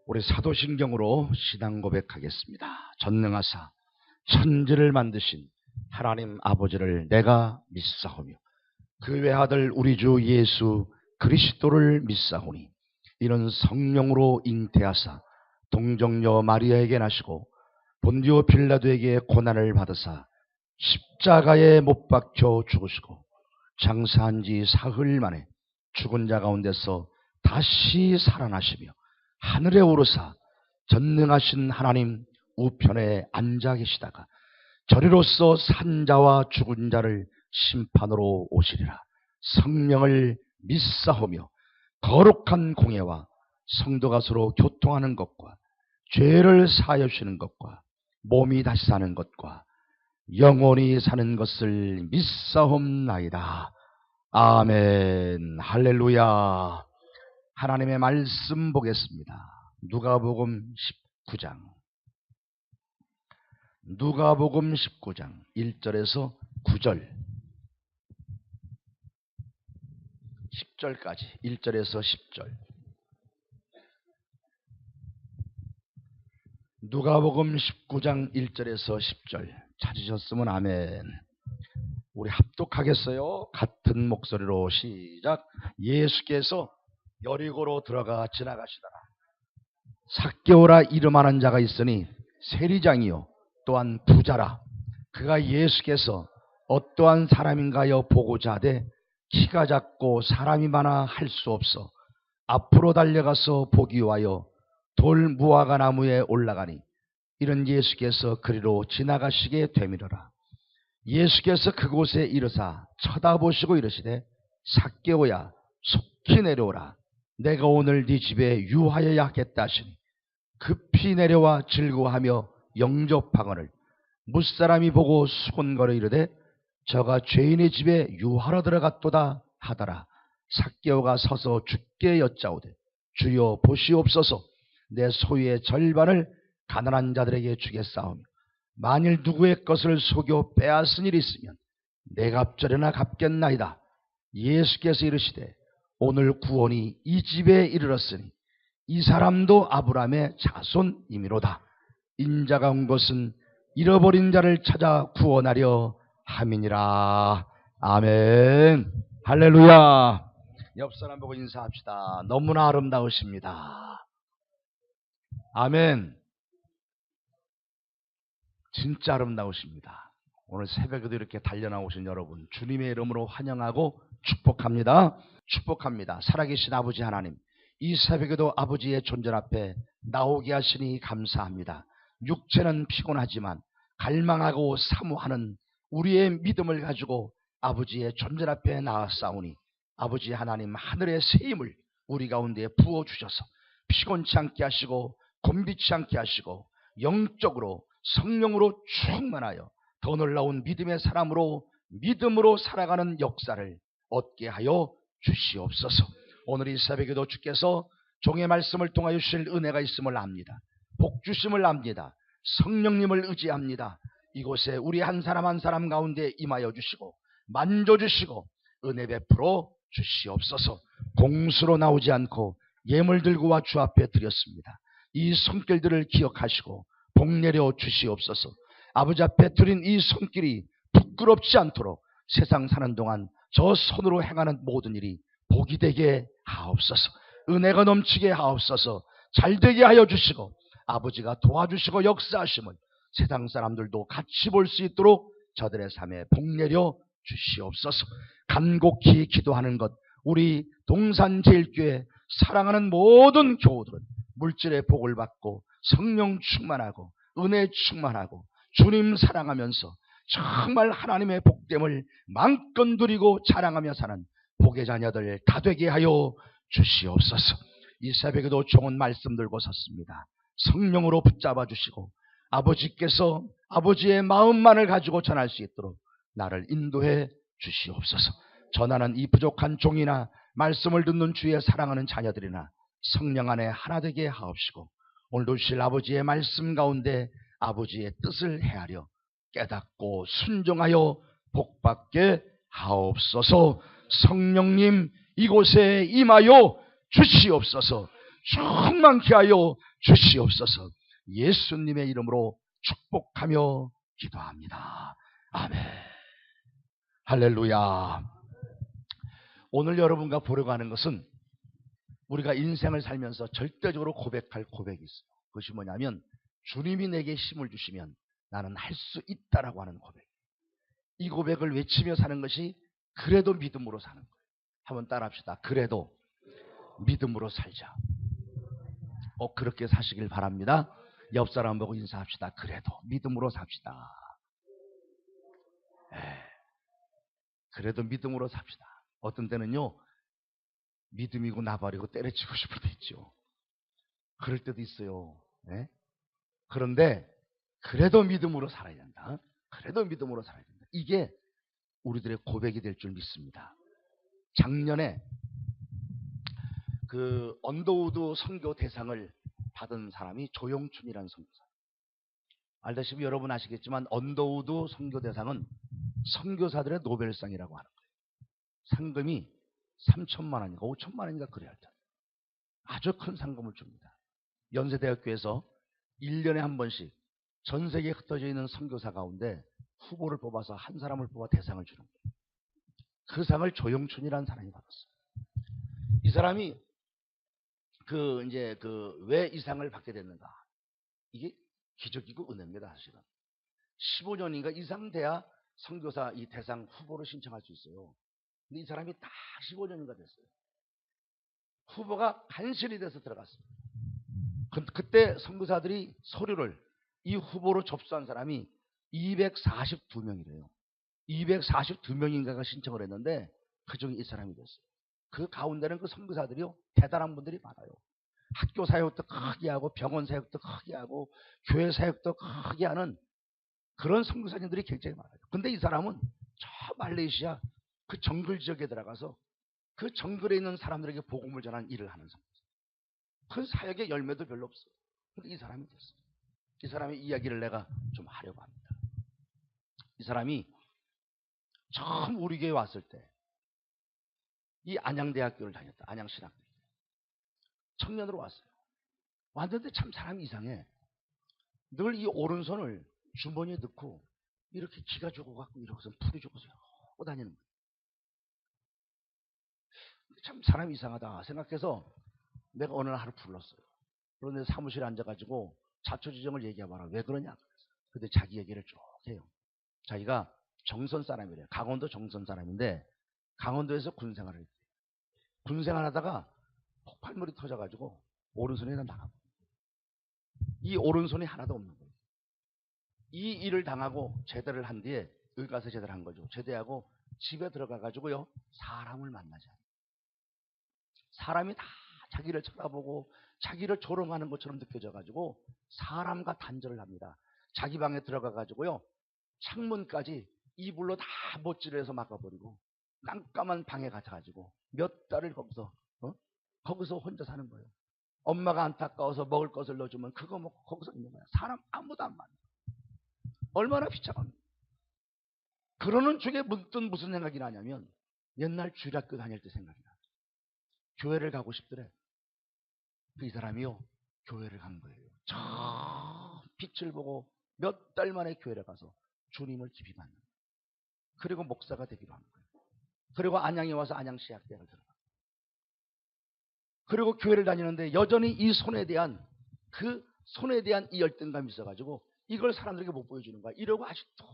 우리 사도신경으로 신앙 고백하겠습니다. 전능하사 천지를 만드신 하나님 아버지를 내가 믿사오며 그 외아들 우리 주 예수 그리스도를 믿사오니 이는 성령으로 잉태하사 동정녀 마리아에게 나시고 본디오 빌라도에게 고난을 받으사 십자가에 못 박혀 죽으시고 장사한 지 사흘 만에 죽은 자 가운데서 다시 살아나시며 하늘에 오르사 전능하신 하나님 우편에 앉아 계시다가 저리로서 산 자와 죽은 자를 심판으로 오시리라. 성령을 믿사오며 거룩한 공예와 성도가 서로 교통하는 것과 죄를 사하여 주시는 것과 몸이 다시 사는 것과 영원히 사는 것을 믿사옵나이다. 아멘. 할렐루야. 하나님의 말씀 보겠습니다. 누가복음 19장 1절에서 9절 10절까지 1절에서 10절. 누가복음 19장 1절에서 10절 찾으셨으면 아멘. 우리 합독하겠어요. 같은 목소리로 시작. 예수께서 여리고로 들어가 지나가시더라. 삭개오라 이름하는 자가 있으니 세리장이요 또한 부자라. 그가 예수께서 어떠한 사람인가여 보고자 하되 키가 작고 사람이 많아 할 수 없어 앞으로 달려가서 보기 위하여 돌 무화과 나무에 올라가니 이런 예수께서 그리로 지나가시게 되밀어라. 예수께서 그곳에 이르사 쳐다보시고 이르시되 삭개오야 속히 내려오라. 내가 오늘 네 집에 유하여야 하겠다 하시니 급히 내려와 즐거워하며 영접하거늘 무사람이 보고 수군거려 이르되 저가 죄인의 집에 유하러 들어갔도다 하더라. 삭개오가 서서 주께 여짜오되 주여 보시옵소서. 내 소유의 절반을 가난한 자들에게 주겠사오며 만일 누구의 것을 속여 빼앗은 일이 있으면 내 갑절에나 갚겠나이다. 예수께서 이르시되 오늘 구원이 이 집에 이르렀으니 이 사람도 아브라함의 자손이미로다. 인자가 온 것은 잃어버린 자를 찾아 구원하려 함이니라. 아멘. 할렐루야. 옆 사람 보고 인사합시다. 너무나 아름다우십니다. 아멘. 진짜 아름다우십니다. 오늘 새벽에도 이렇게 달려나오신 여러분 주님의 이름으로 환영하고 축복합니다. 축복합니다. 살아계신 아버지 하나님, 이 새벽에도 아버지의 존재 앞에 나오게 하시니 감사합니다. 육체는 피곤하지만 갈망하고 사모하는 우리의 믿음을 가지고 아버지의 존재 앞에 나아싸우니 아버지 하나님 하늘의 새 힘을 우리 가운데 부어주셔서 피곤치 않게 하시고 곤비치 않게 하시고 영적으로 성령으로 충만하여 더 놀라운 믿음의 사람으로 믿음으로 살아가는 역사를 얻게 하여 주시옵소서. 오늘 이 새벽에도 주께서 종의 말씀을 통하여 주실 은혜가 있음을 압니다. 복 주심을 압니다. 성령님을 의지합니다. 이곳에 우리 한 사람 한 사람 가운데 임하여 주시고 만져주시고 은혜 베풀어 주시옵소서. 공수로 나오지 않고 예물 들고 와 주 앞에 드렸습니다. 이 손길들을 기억하시고 복 내려 주시옵소서. 아버지 앞에 드린 이 손길이 부끄럽지 않도록 세상 사는 동안 저 손으로 행하는 모든 일이 복이 되게 하옵소서. 은혜가 넘치게 하옵소서. 잘되게 하여 주시고 아버지가 도와주시고 역사하심을 세상 사람들도 같이 볼 수 있도록 저들의 삶에 복 내려 주시옵소서. 간곡히 기도하는 것 우리 동산제일교회 사랑하는 모든 교우들은 물질의 복을 받고 성령 충만하고 은혜 충만하고 주님 사랑하면서 정말 하나님의 복됨을 마음껏 누리고 자랑하며 사는 복의 자녀들 다 되게 하여 주시옵소서. 이 새벽에도 좋은 말씀 들고 섰습니다. 성령으로 붙잡아 주시고 아버지께서 아버지의 마음만을 가지고 전할 수 있도록 나를 인도해 주시옵소서. 전하는 이 부족한 종이나 말씀을 듣는 주의 사랑하는 자녀들이나 성령 안에 하나 되게 하옵시고 오늘도 주실 아버지의 말씀 가운데 아버지의 뜻을 헤아려 깨닫고 순종하여 복받게 하옵소서. 성령님 이곳에 임하여 주시옵소서. 충만케 하여 주시옵소서. 예수님의 이름으로 축복하며 기도합니다. 아멘. 할렐루야. 오늘 여러분과 보려고 하는 것은 우리가 인생을 살면서 절대적으로 고백할 고백이 있어요. 그것이 뭐냐면 주님이 내게 힘을 주시면 나는 할 수 있다라고 하는 고백. 이 고백을 외치며 사는 것이 그래도 믿음으로 사는 거예요. 한번 따라합시다. 그래도 믿음으로 살자. 그렇게 사시길 바랍니다. 옆 사람 보고 인사합시다. 그래도 믿음으로 삽시다. 그래도 믿음으로 삽시다. 어떤 때는요, 믿음이고 나발이고 때려치고 싶을 때 있죠. 그럴 때도 있어요. 그런데 그래도 믿음으로 살아야 된다. 그래도 믿음으로 살아야 된다. 이게 우리들의 고백이 될 줄 믿습니다. 작년에 그 언더우드 선교 대상을 받은 사람이 조영춘이라는 선교사. 알다시피 여러분 아시겠지만 언더우드 선교 대상은 선교사들의 노벨상이라고 하는 거예요. 상금이 3천만 원인가 5천만 원인가 그래야 할 텐데 아주 큰 상금을 줍니다. 연세대학교에서 1년에 한 번씩 전 세계에 흩어져 있는 선교사 가운데 후보를 뽑아서 한 사람을 뽑아 대상을 주는 거예요. 그 상을 조영춘이라는 사람이 받았어요. 이 사람이 왜 이 상을 받게 됐는가? 이게 기적이고 은혜입니다, 사실은. 15년인가 이상 돼야 선교사 이 대상 후보를 신청할 수 있어요. 근데 이 사람이 다 15년인가 됐어요. 후보가 간신히 돼서 들어갔습니다. 그때 선교사들이 서류를 이 후보로 접수한 사람이 242명이래요. 242명인가가 신청을 했는데 그중에 이 사람이 됐어요. 그 가운데는 그 선교사들이요 대단한 분들이 많아요. 학교 사역도 크게 하고 병원 사역도 크게 하고 교회 사역도 크게 하는 그런 선교사님들이 굉장히 많아요. 근데 이 사람은 저 말레이시아 그 정글 지역에 들어가서 그 정글에 있는 사람들에게 복음을 전하는 일을 하는 선교사. 그 사역의 열매도 별로 없어요. 근데 이 사람이 됐어요. 이 사람의 이야기를 내가 좀 하려고 합니다. 이 사람이 처음 우리 교회에 왔을 때 이 안양대학교를 다녔다. 안양신학교. 청년으로 왔어요. 왔는데 참 사람이 이상해. 늘 이 오른손을 주머니에 넣고 이렇게 기가 죽어갖고 이러고서 풀이 죽어서 하고 다니는 거예요. 참 사람이 이상하다 생각해서 내가 어느 날 하루 불렀어요. 그런데 사무실에 앉아가지고 자초지종을 얘기해봐라. 왜 그러냐. 근데 자기 얘기를 쭉 해요. 자기가 정선 사람이래요. 강원도 정선 사람인데 강원도에서 군생활을 했대요. 군생활하다가 폭발물이 터져가지고 오른손이 다 나가고 이 오른손이 하나도 없는 거예요. 이 일을 당하고 제대를 한 뒤에 여기 가서 제대를 한 거죠. 제대하고 집에 들어가가지고요 사람을 만나지 않아요. 사람이 다 자기를 쳐다보고 자기를 조롱하는 것처럼 느껴져가지고 사람과 단절을 합니다. 자기 방에 들어가가지고요 창문까지 이불로 다 못질해서 막아버리고 깜깜한 방에 갇혀가지고 몇 달을 거기서 혼자 사는 거예요. 엄마가 안타까워서 먹을 것을 넣어주면 그거 먹고 거기서 있는 거야. 사람 아무도 안 만나. 얼마나 비참합니까? 그러는 중에 문득 무슨 생각이 나냐면 옛날 주일학교 다닐 때 생각이 나. 교회를 가고 싶더래. 이 사람이요 교회를 간 거예요. 저 빛을 보고 몇 달 만에 교회를 가서 주님을 깊이 만난 거예요. 그리고 목사가 되기로 한 거예요. 그리고 안양에 와서 안양시학대학을 들어가. 그리고 교회를 다니는데 여전히 이 손에 대한 이 열등감이 있어가지고 이걸 사람들에게 못 보여주는 거야. 이러고 아직도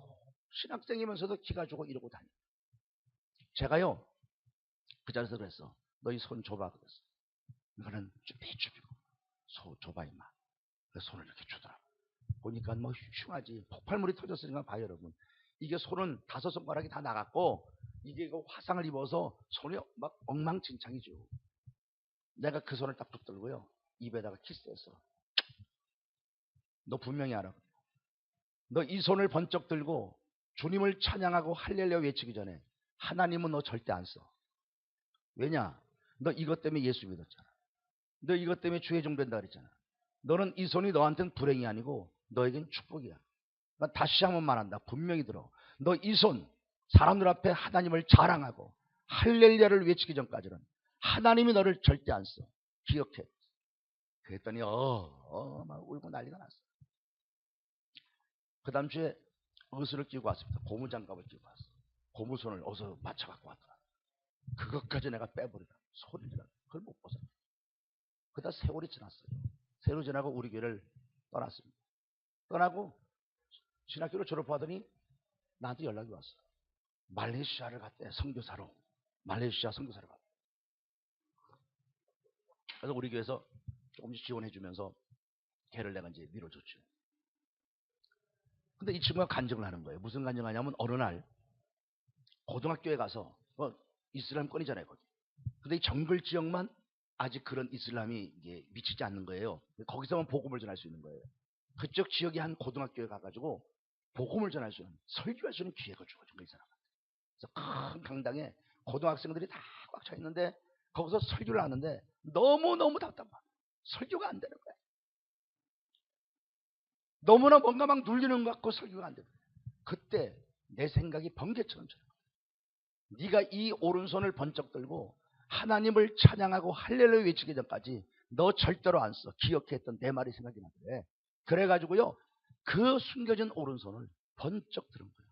신학생이면서도 기가 죽어 이러고 다녀. 제가요 그 자리에서 그랬어. 너 이 손 줘봐 그랬어. 이거는 쭈비쭈비고 줘봐 임마. 그래서 손을 이렇게 주더라고. 보니까 뭐 흉하지. 폭발물이 터졌으니까 봐요 여러분. 이게 손은 5손가락이 다 나갔고 이게 화상을 입어서 손이 막 엉망진창이죠. 내가 그 손을 딱 붙들고요 입에다가 키스했어. 너 분명히 알아. 너 이 손을 번쩍 들고 주님을 찬양하고 할렐루야 외치기 전에 하나님은 너 절대 안 써. 왜냐? 너 이것 때문에 예수 믿었잖아. 너 이것 때문에 주의 종 된다 그랬잖아. 너는 이 손이 너한테는 불행이 아니고 너에겐 축복이야. 난 다시 한번 말한다. 분명히 들어. 너 이 손 사람들 앞에 하나님을 자랑하고 할렐루야를 외치기 전까지는 하나님이 너를 절대 안 써. 기억해. 그랬더니 막 울고 난리가 났어. 그 다음 주에 의수를 끼고 왔습니다. 고무장갑을 끼고 왔어. 고무선을 어서 맞춰 갖고 왔더라. 그것까지 내가 빼버리다. 소리를 지르다. 그걸 못 벗어. 그다 세월이 지났어요. 세월이 지나고 우리 교회를 떠났습니다. 떠나고 신학교를 졸업하더니 나한테 연락이 왔어. 말레이시아를 갔대. 선교사로. 말레이시아 선교사를 갔대. 그래서 우리 교회에서 조금씩 지원해 주면서 걔를 내가 이제 밀어줬죠. 근데 이 친구가 간증을 하는 거예요. 무슨 간증하냐면 어느 날 고등학교에 가서 이슬람권이잖아요, 거기. 근데 이 정글 지역만 아직 그런 이슬람이 이게 미치지 않는 거예요. 거기서만 복음을 전할 수 있는 거예요. 그쪽 지역의 한 고등학교에 가가지고 복음을 전할 수 있는, 설교할 수 있는 기회가 주어진 거예요, 이 사람한테. 그래서 큰 강당에 고등학생들이 다 꽉 차 있는데 거기서 설교를 하는데 너무너무 답답한 거예요. 설교가 안 되는 거예요. 너무나 뭔가 막 눌리는 것 같고 설교가 안 되는 거예요. 그때 내 생각이 번개처럼 쳐요. 네가 이 오른손을 번쩍 들고 하나님을 찬양하고 할렐루야 외치기 전까지 너 절대로 안 써. 기억했던 내 말이 생각이 나더래. 그래가지고요, 그 숨겨진 오른손을 번쩍 들은 거예요.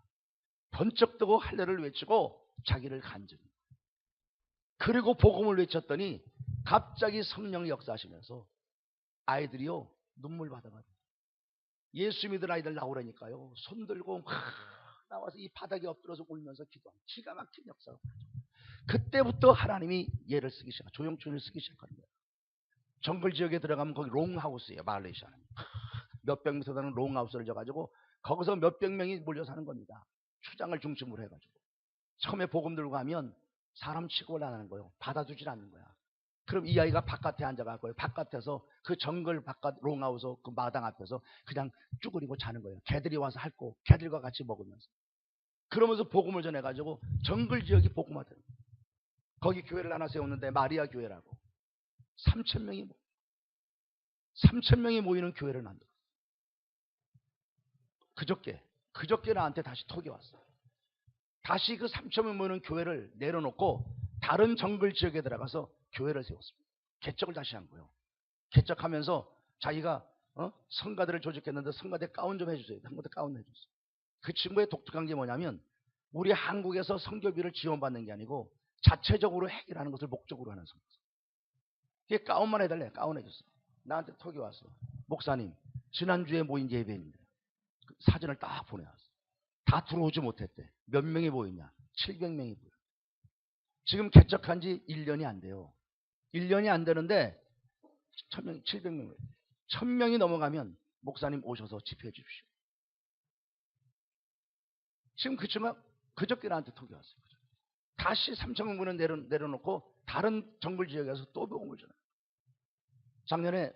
번쩍 뜨고 할렐루야를 외치고 자기를 간증해. 그리고 복음을 외쳤더니 갑자기 성령이 역사하시면서 아이들이요, 눈물 받아가지고 예수 믿은 아이들 나오라니까요, 손 들고 막 나와서 이 바닥에 엎드려서 울면서 기도하는 기가 막힌 역사가. 그때부터 하나님이 얘를 쓰기 시작, 조영춘을 쓰기 시작하는 거예요. 정글 지역에 들어가면 거기 롱하우스예요. 말레이시아는 몇백 미터 되는 롱하우스를 져가지고 거기서 몇백 명이 몰려 사는 겁니다. 추장을 중심으로 해가지고 처음에 복음 들고 가면 사람 치고 올라가는 거예요. 받아주질 않는 거야. 그럼 이 아이가 바깥에 앉아가고요, 바깥에서 그 정글 바깥 롱하우스 그 마당 앞에서 그냥 쭈그리고 자는 거예요. 개들이 와서 핥고 개들과 같이 먹으면서. 그러면서 복음을 전해가지고 정글 지역이 복음화되는 거예요. 거기 교회를 하나 세웠는데 마리아 교회라고 3,000명이 모이는 교회를 만들어. 그저께 나한테 다시 톡이 왔어. 다시 그 3,000명 모이는 교회를 내려놓고 다른 정글 지역에 들어가서 교회를 세웠습니다. 개척을 다시 한 거예요. 개척하면서 자기가 성가들을 조직했는데 성가대 가운 좀 해주세요. 성가대 가운 해줬어요. 그 친구의 독특한 게 뭐냐면 우리 한국에서 선교비를 지원받는 게 아니고 자체적으로 해결하는 것을 목적으로 하는 선교사. 그게 가운만 해달래. 가운 해줬어. 나한테 톡이 왔어. 목사님, 지난주에 모인 예배인데 그 사진을 딱 보내왔어. 다 들어오지 못했대. 몇 명이 모였냐? 700명이 모여. 지금 개척한 지 1년이 안 돼요. 1년이 안 되는데 1,000명, 700명, 1,000명이 넘어가면 목사님 오셔서 집회해 주십시오. 지금 그 친구가 그저께 나한테 톡이 왔어요. 다시 3,000명분을 내려놓고 다른 정글 지역에서 또 복음을 전해요. 작년에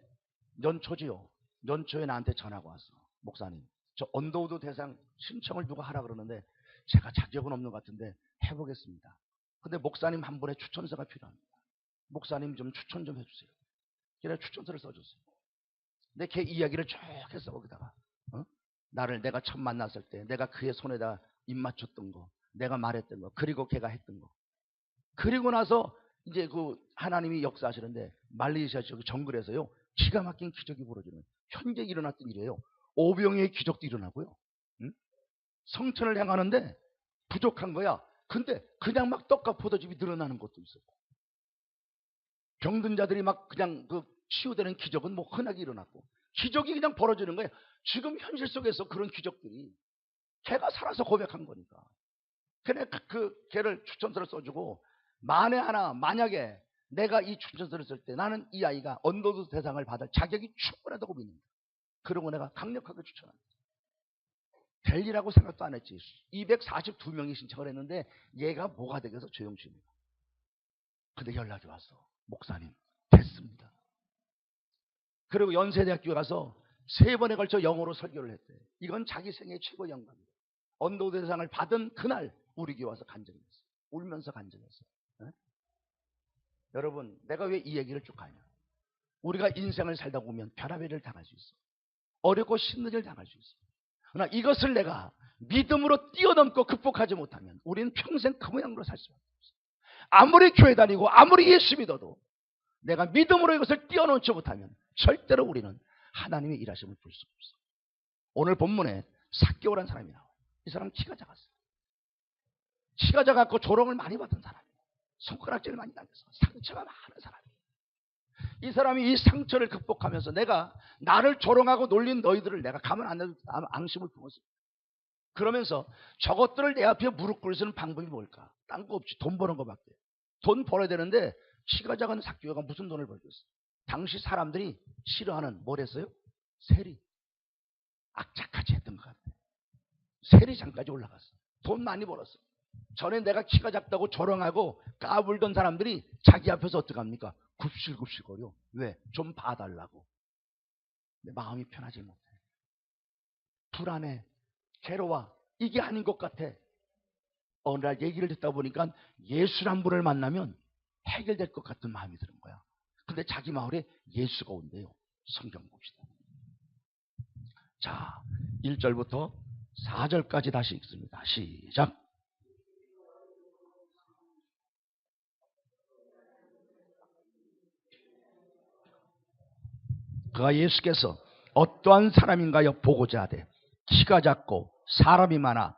연초지요. 연초에 나한테 전화가 왔어. 목사님, 저 언더우드 대상 신청을 누가 하라 그러는데 제가 자격은 없는 것 같은데 해보겠습니다. 근데 목사님 한 분의 추천서가 필요합니다. 목사님 좀 추천 좀 해주세요. 그래서 추천서를 써줬어요. 근데 걔 이야기를 쭉 했어. 거기다가 나를 내가 처음 만났을 때 내가 그의 손에다 입 맞췄던 거, 내가 말했던 거, 그리고 걔가 했던 거. 그리고 나서 이제 그 하나님이 역사하시는데 말레이시아 지역 정글에서요, 기가 막힌 기적이 벌어지는, 현재 일어났던 일이에요. 오병이의 기적도 일어나고요. 성천을 행하는데 부족한 거야. 근데 그냥 막 떡과 포도즙이 늘어나는 것도 있었고, 병든 자들이 막 그냥 그 치유되는 기적은 뭐 흔하게 일어났고, 기적이 그냥 벌어지는 거예요. 지금 현실 속에서 그런 기적들이 걔가 살아서 고백한 거니까. 그래 그 걔를 추천서를 써주고, 만약에 내가 이 추천서를 쓸 때 나는 이 아이가 언더우드 대상을 받을 자격이 충분하다고 믿는다. 그러고 내가 강력하게 추천합니다. 될 일이라고 생각도 안 했지. 242명이 신청을 했는데 얘가 뭐가 되겠어? 조영춘이가. 근데 연락이 왔어. 목사님 됐습니다. 그리고 연세대학교에 가서 3번에 걸쳐 영어로 설교를 했대. 이건 자기 생애 최고 영광이에요. 언더우드 대상을 받은 그날 우리 교회 와서 간증했어. 울면서 간증했어. 네? 여러분, 내가 왜 이 얘기를 쭉 하냐? 우리가 인생을 살다 보면 별의별을 당할 수 있어. 어렵고 힘든 일을 당할 수 있어. 그러나 이것을 내가 믿음으로 뛰어넘고 극복하지 못하면 우리는 평생 그 모양으로 살 수밖에 없어. 아무리 교회 다니고 아무리 예수 믿어도 내가 믿음으로 이것을 뛰어넘지 못하면 절대로 우리는 하나님의 일하심을 볼 수 없어. 오늘 본문에 삭개오라는 사람이 나와요. 이 사람 키가 작았어요. 키가 작았고 조롱을 많이 받은 사람이에요. 손가락질을 많이 당해서 상처가 많은 사람이에요. 이 사람이 이 상처를 극복하면서 내가 나를 조롱하고 놀린 너희들을 내가 가만 안 둬도 앙심을 품었어요. 그러면서 저것들을 내 앞에 무릎 꿇으시는 방법이 뭘까? 딴 거 없지. 돈 버는 거밖에. 돈 벌어야 되는데 키가 작은 삭개오가 무슨 돈을 벌겠어? 당시 사람들이 싫어하는 뭘 했어요? 세리. 악착같이 했던 것 같아. 세리장까지 올라갔어. 돈 많이 벌었어. 전에 내가 키가 작다고 조롱하고 까불던 사람들이 자기 앞에서 어떡합니까? 굽실굽실거려. 왜? 좀 봐달라고. 내 마음이 편하지 못해. 불안해. 괴로워. 이게 아닌 것 같아. 어느 날 얘기를 듣다 보니까 예수란 분을 만나면 해결될 것 같은 마음이 드는 거야. 근데 자기 마을에 예수가 온대요. 성경 봅시다. 자, 1절부터 4절까지 다시 읽습니다. 시작. 그가 예수께서 어떠한 사람인가요? 보고자 하되 키가 작고 사람이 많아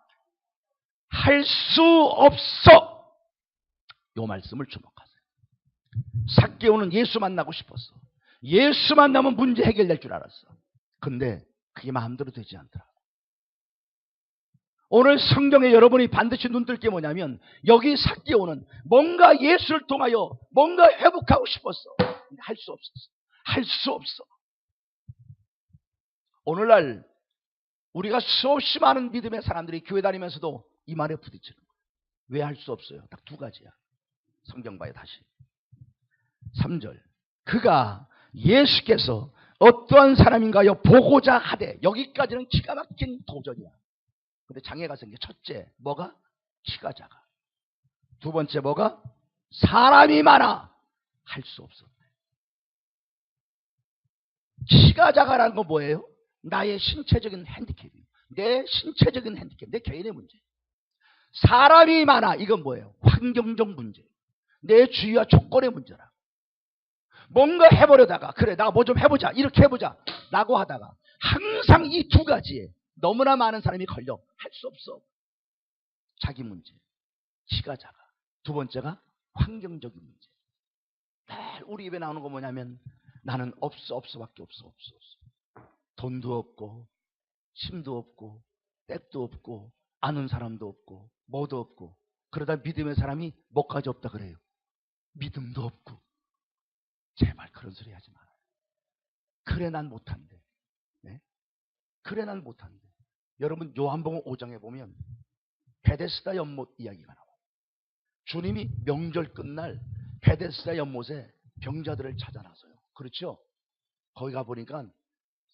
할 수 없어. 이 말씀을 주목하세요. 삭개오는 예수 만나고 싶었어. 예수 만나면 문제 해결될 줄 알았어. 근데 그게 마음대로 되지 않더라. 오늘 성경에 여러분이 반드시 눈뜰 게 뭐냐면 여기 삭개오는 뭔가 예수를 통하여 뭔가 회복하고 싶었어. 근데 할 수 없었어. 할 수 없어. 오늘날 우리가 수없이 많은 믿음의 사람들이 교회 다니면서도 이 말에 부딪히는 거예요. 왜 할 수 없어요? 딱 두 가지야. 성경 봐요. 다시 3절. 그가 예수께서 어떠한 사람인가요? 보고자 하되. 여기까지는 기가 막힌 도전이야. 근데 장애가 생겨. 첫째 뭐가? 키가 작아. 두 번째 뭐가? 사람이 많아. 할 수 없었대. 키가 작아라는 건 뭐예요? 나의 신체적인 핸디캡이에요. 내 신체적인 핸디캡, 내 개인의 문제. 사람이 많아. 이건 뭐예요? 환경적 문제. 내 주위와 조건의 문제라. 뭔가 해보려다가 그래 나 뭐 좀 해보자 이렇게 해보자 라고 하다가 항상 이 두 가지에 너무나 많은 사람이 걸려. 할 수 없어. 자기 문제, 키가 작아. 두 번째가 환경적인 문제. 늘 우리 입에 나오는 거 뭐냐면 나는 없어밖에 없어. 돈도 없고 힘도 없고 백도 없고 아는 사람도 없고 뭐도 없고. 그러다 믿음의 사람이 뭐까지 없다 그래요? 믿음도 없고. 제발 그런 소리 하지 마라. 그래 난 못한대. 네? 그래 난 못한대. 여러분 요한복음 5장에 보면 베데스다 연못 이야기가 나와요. 주님이 명절 끝날 베데스다 연못에 병자들을 찾아나서요. 그렇죠? 거기 가보니까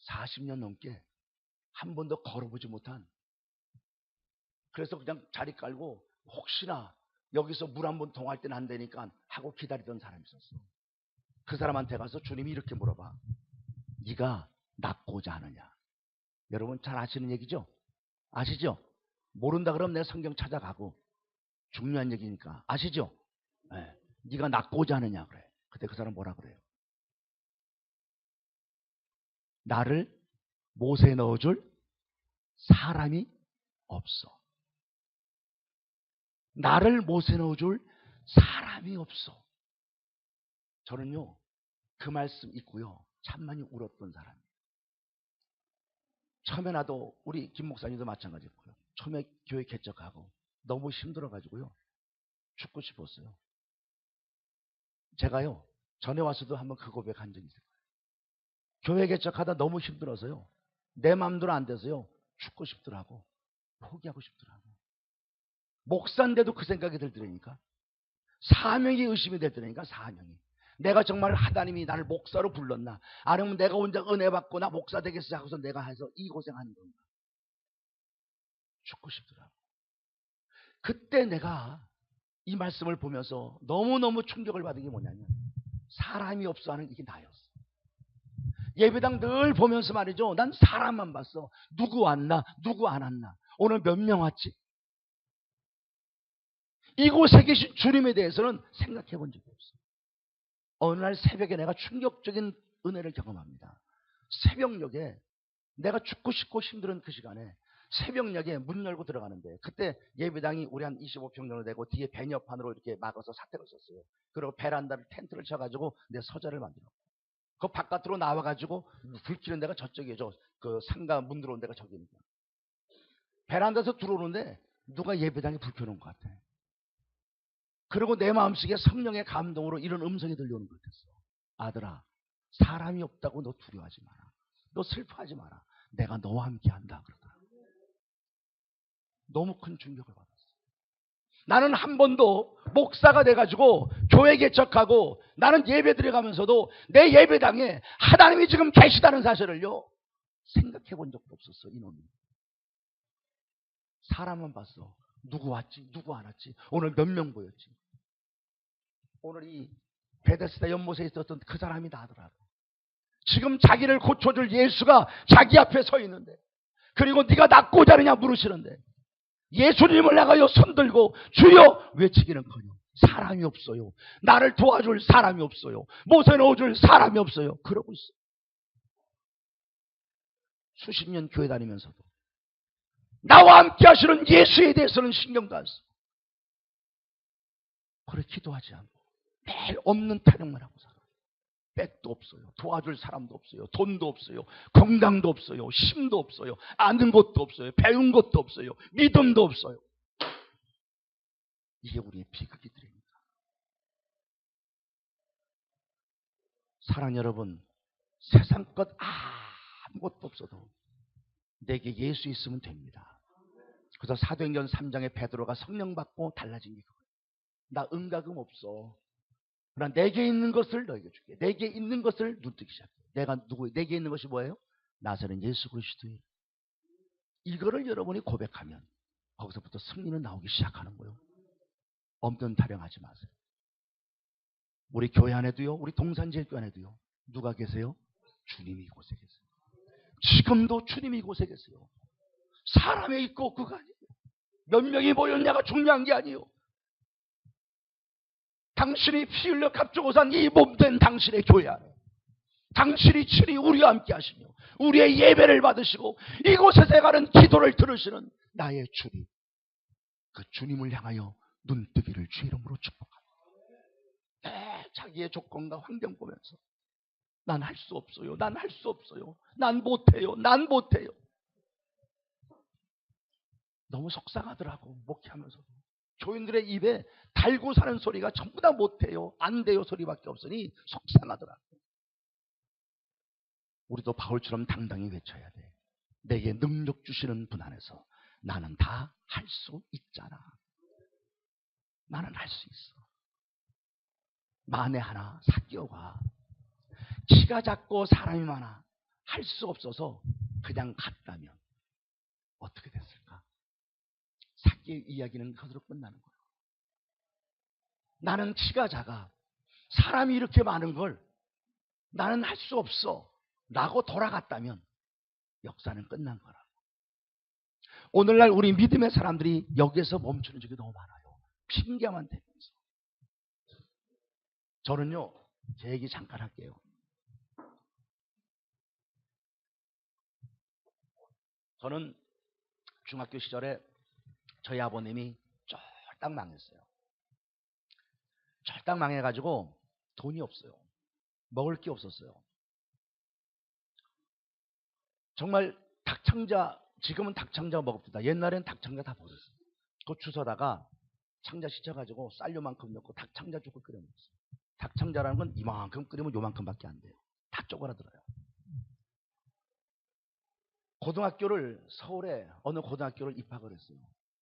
40년 넘게 한 번도 걸어보지 못한, 그래서 그냥 자리 깔고 혹시나 여기서 물 한 번 통할 때는 안 되니까 하고 기다리던 사람이 있었어. 그 사람한테 가서 주님이 이렇게 물어봐. 네가 낫고자 하느냐? 여러분 잘 아시는 얘기죠? 아시죠? 모른다 그러면 내가 성경 찾아가고 중요한 얘기니까. 아시죠? 네. 네가 낫고자 하느냐 그래. 그때 그 사람 뭐라 그래요? 나를 못에 넣어줄 사람이 없어. 나를 못에 넣어줄 사람이 없어. 저는요 그 말씀 있고요 참 많이 울었던 사람이에요. 처음에 나도 우리 김 목사님도 마찬가지였고요. 처음에 교회 개척하고 너무 힘들어가지고요 죽고 싶었어요. 제가요 전에 와서도 한번 그 고백한 적이 있어요. 교회 개척하다 너무 힘들어서요 내 마음대로 안 돼서요 죽고 싶더라고. 포기하고 싶더라고. 목사인데도 그 생각이 들더라니까. 사명이 의심이 되더라니까. 사명이 내가 정말 하나님이 나를 목사로 불렀나, 아니면 내가 혼자 은혜 받고 나 목사 되겠어 하고서 내가 해서 이 고생하는 건가. 죽고 싶더라고. 그때 내가 이 말씀을 보면서 너무너무 충격을 받은 게 뭐냐면 사람이 없어 하는 이게 나였어. 예배당 늘 보면서 말이죠 난 사람만 봤어. 누구 왔나 누구 안 왔나. 오늘 몇 명 왔지? 이곳에 계신 주님에 대해서는 생각해 본 적이 없어. 어느 날 새벽에 내가 충격적인 은혜를 경험합니다. 새벽녘에 내가 죽고 싶고 힘든 그 시간에 새벽녘에 문 열고 들어가는데, 그때 예배당이 우리 한 25평 정도 되고 뒤에 배녀판으로 이렇게 막아서 사택을 썼어요. 그리고 베란다를 텐트를 쳐가지고 내 서재를 만들었고, 그 바깥으로 나와가지고 불 켜는 데가 저쪽이에요. 그 상가 문 들어오는 데가 저기입니다. 베란다에서 들어오는데 누가 예배당에 불 켜놓은 것 같아. 그리고 내 마음속에 성령의 감동으로 이런 음성이 들려오는 것 같았어. 아들아, 사람이 없다고 너 두려워하지 마라. 너 슬퍼하지 마라. 내가 너와 함께 한다 그러더라. 너무 큰 충격을 받았어. 나는 한 번도 목사가 돼가지고 교회 개척하고 나는 예배 드려가면서도 내 예배당에 하나님이 지금 계시다는 사실을요 생각해 본 적도 없었어. 이놈이 사람만 봤어. 누구 왔지? 누구 안 왔지? 오늘 몇 명 보였지? 오늘 이 베데스다 연못에 있었던 그 사람이 나더라고. 지금 자기를 고쳐줄 예수가 자기 앞에 서 있는데, 그리고 네가 낫고자 하느냐 물으시는데 예수님을 향하여 손들고 주여 외치기는커녕 사람이 없어요. 나를 도와줄 사람이 없어요. 못에 넣어줄 사람이 없어요. 그러고 있어. 수십 년 교회 다니면서도 나와 함께 하시는 예수에 대해서는 신경도 안 써. 그래 기도하지 않고 매일 없는 타령만 하고 살아. 백도 없어요. 도와줄 사람도 없어요. 돈도 없어요. 건강도 없어요. 힘도 없어요. 아는 것도 없어요. 배운 것도 없어요. 믿음도 없어요. 이게 우리의 비극이들입니다. 사랑 여러분, 세상 것 아무것도 없어도 내게 예수 있으면 됩니다. 그래서 사도행전 3장에 베드로가 성령 받고 달라진 게 그거예요. 나 은가금 없어. 그러나 내게 있는 것을 너에게 줄게. 내게 있는 것을 눈뜨기 시작해. 내가 누구예요? 내게 있는 것이 뭐예요? 나사렛 예수 그리스도예요. 이거를 여러분이 고백하면 거기서부터 승리는 나오기 시작하는 거예요. 없는 타령하지 마세요. 우리 교회 안에도요, 우리 동산제일교회 안에도요, 누가 계세요? 주님이 이곳에 계세요. 지금도 주님이 이곳에 계세요. 사람이 있고 그거 아니에요. 몇 명이 모였냐가 중요한 게 아니에요. 당신이 피 흘려 값주고 산 이 몸된 당신의 교회 안에 당신이 친히 우리와 함께 하시며 우리의 예배를 받으시고 이곳에서 가는 기도를 들으시는 나의 주님, 그 주님을 향하여 눈뜨기를 주 이름으로 축복합니다. 자기의 조건과 환경 보면서 난 할 수 없어요. 난 할 수 없어요. 난 못해요. 난 못해요. 너무 속상하더라고. 목회하면서도 교인들의 입에 달고 사는 소리가 전부 다 못해요. 안 돼요 소리밖에 없으니 속상하더라고. 우리도 바울처럼 당당히 외쳐야 돼. 내게 능력 주시는 분 안에서 나는 다 할 수 있잖아. 나는 할 수 있어. 만에 하나 사개오가 키가 작고 사람이 많아 할 수 없어서 그냥 갔다면 어떻게 됐을까? 사개오 이야기는 그대로 끝나는 거예요. 나는 키가 작아. 사람이 이렇게 많은 걸 나는 할 수 없어 라고 돌아갔다면 역사는 끝난 거라. 오늘날 우리 믿음의 사람들이 여기에서 멈추는 적이 너무 많아요. 핑계만 대면서. 저는요, 제 얘기 잠깐 할게요. 저는 중학교 시절에 저희 아버님이 쫄딱 망했어요. 쫄딱 망해가지고 돈이 없어요. 먹을 게 없었어요. 정말 닭창자, 지금은 닭창자 먹읍시다. 옛날엔 닭창자 다 버렸어요. 그 주워다가 창자 씻어가지고 쌀 요만큼 넣고 닭창자 죽을 끓여 먹었어요. 닭창자라는 건 이만큼 끓이면 요만큼밖에 안 돼요. 다 쪼그라들어요. 고등학교를 서울에 어느 고등학교를 입학을 했어요.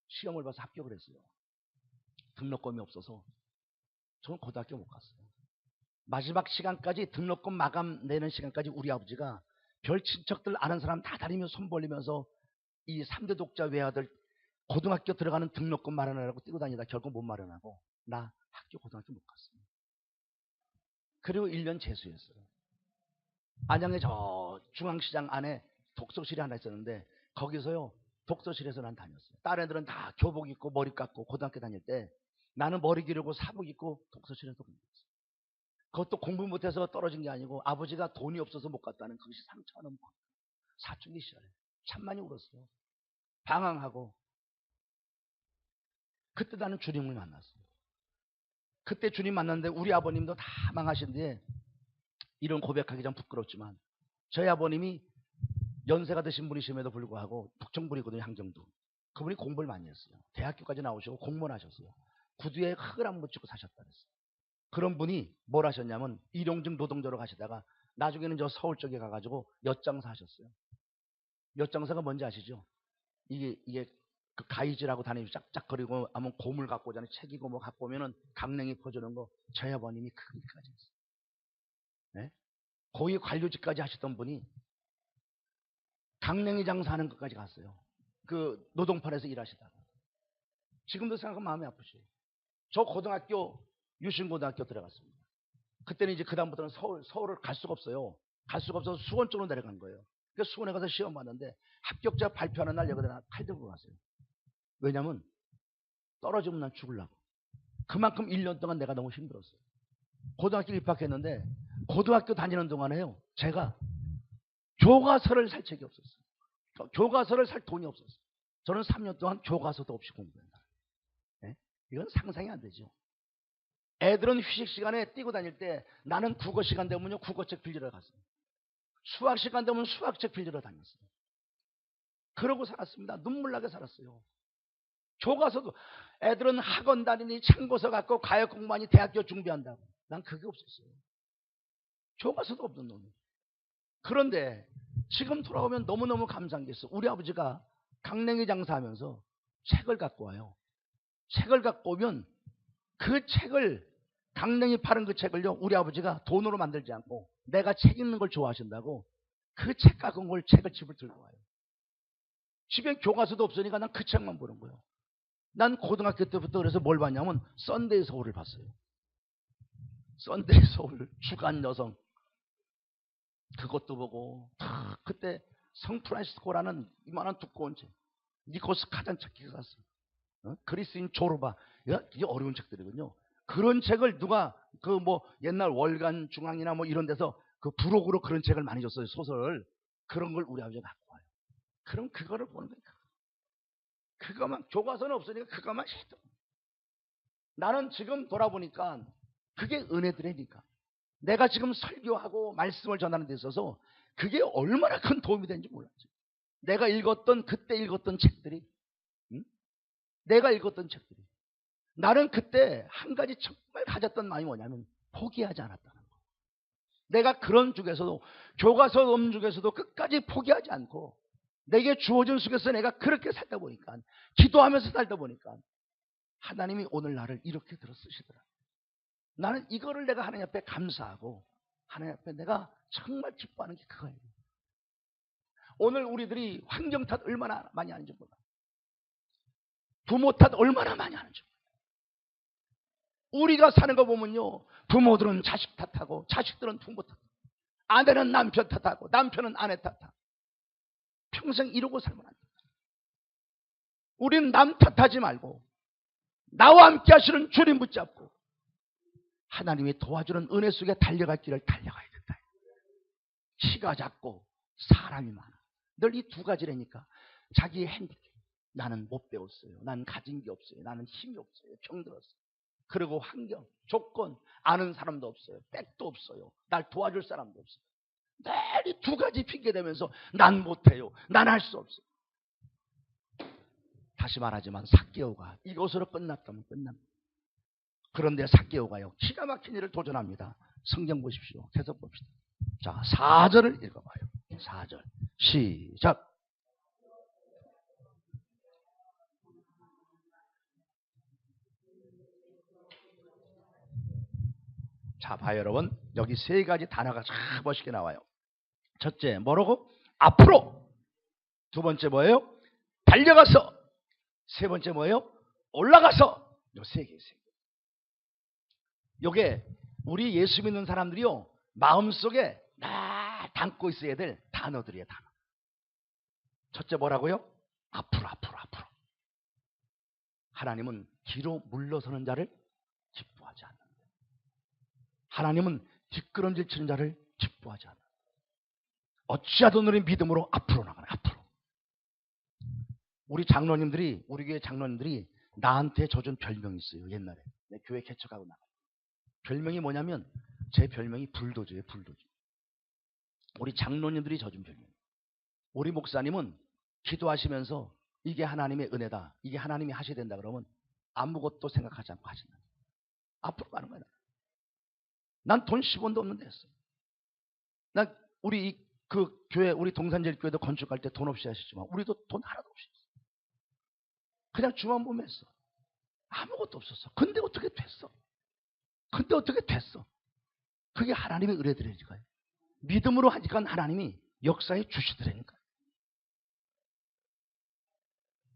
시험을 봐서 합격을 했어요. 등록금이 없어서 저는 고등학교 못 갔어요. 마지막 시간까지 등록금 마감 내는 시간까지 우리 아버지가 별 친척들 아는 사람 다 다니며 손 벌리면서 이 3대 독자 외아들 고등학교 들어가는 등록금 마련하라고 뛰고 다니다 결국 못 마련하고 나 학교 고등학교 못 갔어요. 그리고 1년 재수했어요. 안양의 저 중앙시장 안에 독서실이 하나 있었는데 거기서요 독서실에서 난 다녔어요. 다른 애들은 다 교복 입고 머리 깎고 고등학교 다닐 때 나는 머리 기르고 사복 입고 독서실에서 공부했어요. 그것도 공부 못해서 떨어진 게 아니고 아버지가 돈이 없어서 못 갔다는 그것이 상처하는 거. 사춘기 시절에 참 많이 울었어요. 방황하고. 그때 나는 주님을 만났어요. 그때 주님 만났는데 우리 아버님도 다 망하신 뒤에 이런 고백하기 좀 부끄럽지만 저희 아버님이 연세가 드신 분이심에도 불구하고 북청분이거든요. 항정도. 그분이 공부를 많이 했어요. 대학교까지 나오시고 공무원 하셨어요. 구두에 흙을 안 묻히고 사셨다 그랬어요. 그런 분이 뭘 하셨냐면 일용직 노동자로 가시다가 나중에는 저 서울 쪽에 가가지고 엿장사 하셨어요. 엿장사가 뭔지 아시죠? 이게 그 가위질하고 다니면서 짝짝거리고 아무 고물 갖고 오잖아요. 책이고 뭐 갖고 오면은 강냉이 퍼주는 거. 저희 아버님이 그까지 했어요. 네? 고위 관료직까지 하셨던 분이 강냉이 장사하는 것까지 갔어요. 그 노동판에서 일하시다가. 지금도 생각하면 마음이 아프시죠. 저 고등학교 유신고등학교 들어갔습니다. 그때는 이제 그다음부터는 서울을 갈 수가 없어요. 갈 수가 없어서 수원 쪽으로 내려간 거예요. 그래서 수원에 가서 시험 봤는데 합격자 발표하는 날 여기다 칼 들고 갔어요. 왜냐면 떨어지면 난 죽으려고. 그만큼 1년 동안 내가 너무 힘들었어요. 고등학교 입학했는데 고등학교 다니는 동안에요. 제가 교과서를 살 책이 없었어요. 교과서를 살 돈이 없었어요. 저는 3년 동안 교과서도 없이 공부했다. 네? 이건 상상이 안 되죠. 애들은 휴식 시간에 뛰고 다닐 때 나는 국어 시간 되면요 국어책 빌리러 갔어요. 수학 시간 되면 수학책 빌리러 다녔어요. 그러고 살았습니다. 눈물나게 살았어요. 교과서도 애들은 학원 다니니 참고서 갖고 가역 공부하니 대학교 준비한다고. 난 그게 없었어요. 교과서도 없는 놈이. 그런데 지금 돌아오면 너무너무 감사한 게 있어. 우리 아버지가 강냉이 장사하면서 책을 갖고 와요. 책을 갖고 오면 그 책을 강냉이 파는 그 책을요 우리 아버지가 돈으로 만들지 않고 내가 책 읽는 걸 좋아하신다고 그 책 갖고 온 걸 책을 집을 들고 와요. 집에 교과서도 없으니까 난 그 책만 보는 거예요. 난 고등학교 때부터 그래서 뭘 봤냐면 썬데이 서울을 봤어요. 썬데이 서울 주간 여성 그것도 보고 그때 성프란시스코라는 이만한 두꺼운 책 니코스 카잔차키가 샀어요. 그리스인 조르바 이게 어려운 책들이거든요. 그런 책을 누가 그 뭐 옛날 월간 중앙이나 뭐 이런 데서 그 부록으로 그런 책을 많이 줬어요. 소설 그런 걸 우리 아버지가 갖고 와요. 그럼 그거를 보는 거니까 그거만 교과서는 없으니까 그거만 해도 나는 지금 돌아보니까 그게 은혜들이니까 내가 지금 설교하고 말씀을 전하는 데 있어서 그게 얼마나 큰 도움이 되는지 몰랐죠. 내가 읽었던 그때 읽었던 책들이 내가 읽었던 책들이 나는 그때 한 가지 정말 가졌던 마음이 뭐냐면 포기하지 않았다는 거. 내가 그런 중에서도 교과서 없는 중에서도 끝까지 포기하지 않고 내게 주어진 속에서 내가 그렇게 살다 보니까 기도하면서 살다 보니까 하나님이 오늘 나를 이렇게 들어 쓰시더라. 나는 이거를 내가 하나님 앞에 감사하고 하나님 앞에 내가 정말 기뻐하는 게 그거예요. 오늘 우리들이 환경 탓 얼마나 많이 하는지 몰라. 부모 탓 얼마나 많이 하는지 몰라. 우리가 사는 거 보면요 부모들은 자식 탓하고 자식들은 부모 탓하고 아내는 남편 탓하고 남편은 아내 탓하고 평생 이러고 살면 안 된다. 우리는 남 탓하지 말고 나와 함께 하시는 주님 붙잡고 하나님이 도와주는 은혜 속에 달려갈 길을 달려가야 된다. 키가 작고 사람이 많아. 늘 이 두 가지라니까. 자기의 핸디캡. 나는 못 배웠어요. 나는 가진 게 없어요. 나는 힘이 없어요. 병들었어요. 그리고 환경, 조건, 아는 사람도 없어요. 백도 없어요. 날 도와줄 사람도 없어요. 늘 이 두 가지 핑계대면서 난 못해요. 난 할 수 없어요. 다시 말하지만 삭개오가 이것으로 끝났다면 끝납니다. 그런데 삭개오가요 기가 막힌 일을 도전합니다. 성경 보십시오. 계속 봅시다. 자, 4절을 읽어봐요. 4절 시작. 자, 봐요 여러분. 여기 세 가지 단어가 참 멋있게 나와요. 첫째 뭐라고? 앞으로. 두 번째 뭐예요? 달려가서. 세 번째 뭐예요? 올라가서. 요 세 개. 요게 우리 예수 믿는 사람들이요 마음속에 다 담고 있어야 될 단어들이에요. 단어. 첫째 뭐라고요? 앞으로. 하나님은 뒤로 물러서는 자를 기뻐하지 않는다. 하나님은 뒷걸음질 치는 자를 기뻐하지 않아. 어찌하든 너희 믿음으로 앞으로 나가네. 앞으로. 우리 장로님들이, 우리 교회 장로님들이 나한테 져준 별명이 있어요. 옛날에 내 교회 개척하고 나가 별명이 뭐냐면, 제 별명이 불도저예요. 불도저. 우리 장로님들이 져준 별명. 우리 목사님은 기도하시면서 이게 하나님의 은혜다, 이게 하나님이 하셔야 된다 그러면 아무것도 생각하지 않고 하신다. 앞으로 가는 거야. 난 돈 10원도 없는데 했어. 난 우리 그 교회, 우리 동산제일교회도 건축할 때 돈 없이 하시지만 우리도 돈 하나도 없이 했어. 그냥 주만 보면 했어. 아무것도 없었어. 근데 어떻게 됐어? 근데 어떻게 됐어? 그게 하나님의 은혜들이니까요. 믿음으로 하니까 하나님이 역사에 주시더라니까요.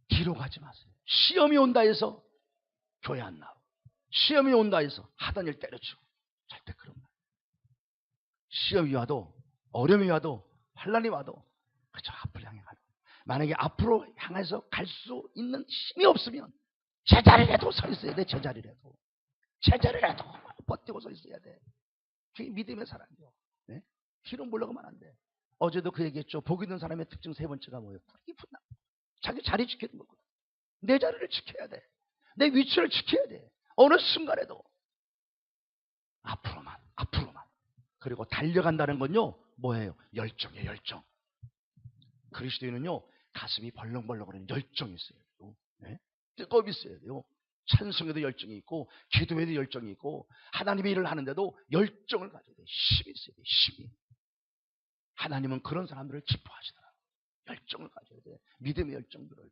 뒤로 가지 마세요. 시험이 온다 해서 교회 안 나오고, 시험이 온다 해서 하던 일 때려치고, 절대 그런 말. 시험이 와도, 어려움이 와도, 환난이 와도 그저 앞을 향해 가는 거예요. 만약에 앞으로 향해서 갈 수 있는 힘이 없으면 제자리라도 서 있어야 돼. 제자리라도 버티고 서 있어야 돼. 그게 믿음의 사람이요. 네? 기름 물러가면 안 돼. 어제도 그 얘기했죠. 복 있는 사람의 특징 세 번째가 뭐예요? 깊은 나. 자기 자리 지키는 거거든. 내 자리를 지켜야 돼. 내 위치를 지켜야 돼. 어느 순간에도 앞으로만. 그리고 달려간다는 건요, 뭐예요? 열정이에요. 열정. 그리스도인은요, 가슴이 벌렁벌렁거리는 열정이 있어야 돼요. 네? 뜨거움이 있어야 돼요. 찬송에도 열정이 있고, 기도에도 열정이 있고, 하나님의 일을 하는데도 열정을 가져야 돼요. 힘이 있어야 돼요. 힘이. 하나님은 그런 사람들을 기뻐하시더라고요. 열정을 가져야 돼. 믿음의 열정들을.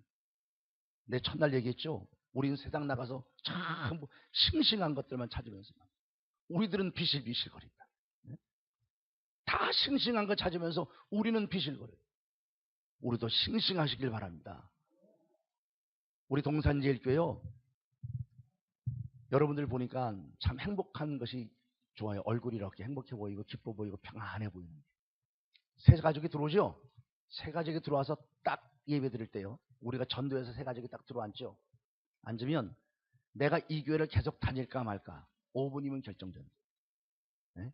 내 첫날 얘기했죠. 우리는 세상 나가서 전부 싱싱한 것들만 찾으면서 우리들은 비실비실거린다. 다 싱싱한 거 찾으면서 우리는 비실거려요. 우리도 싱싱하시길 바랍니다. 우리 동산제일교회요, 여러분들 보니까 참 행복한 것이 좋아요. 얼굴이 이렇게 행복해 보이고 기뻐 보이고 평안해 보이는 게. 새 가족이 들어오죠? 새 가족이 들어와서 딱 예배 드릴 때요, 우리가 전도해서 새 가족이 딱 들어앉죠? 앉으면 내가 이 교회를 계속 다닐까 말까 5분이면 결정된대. 네?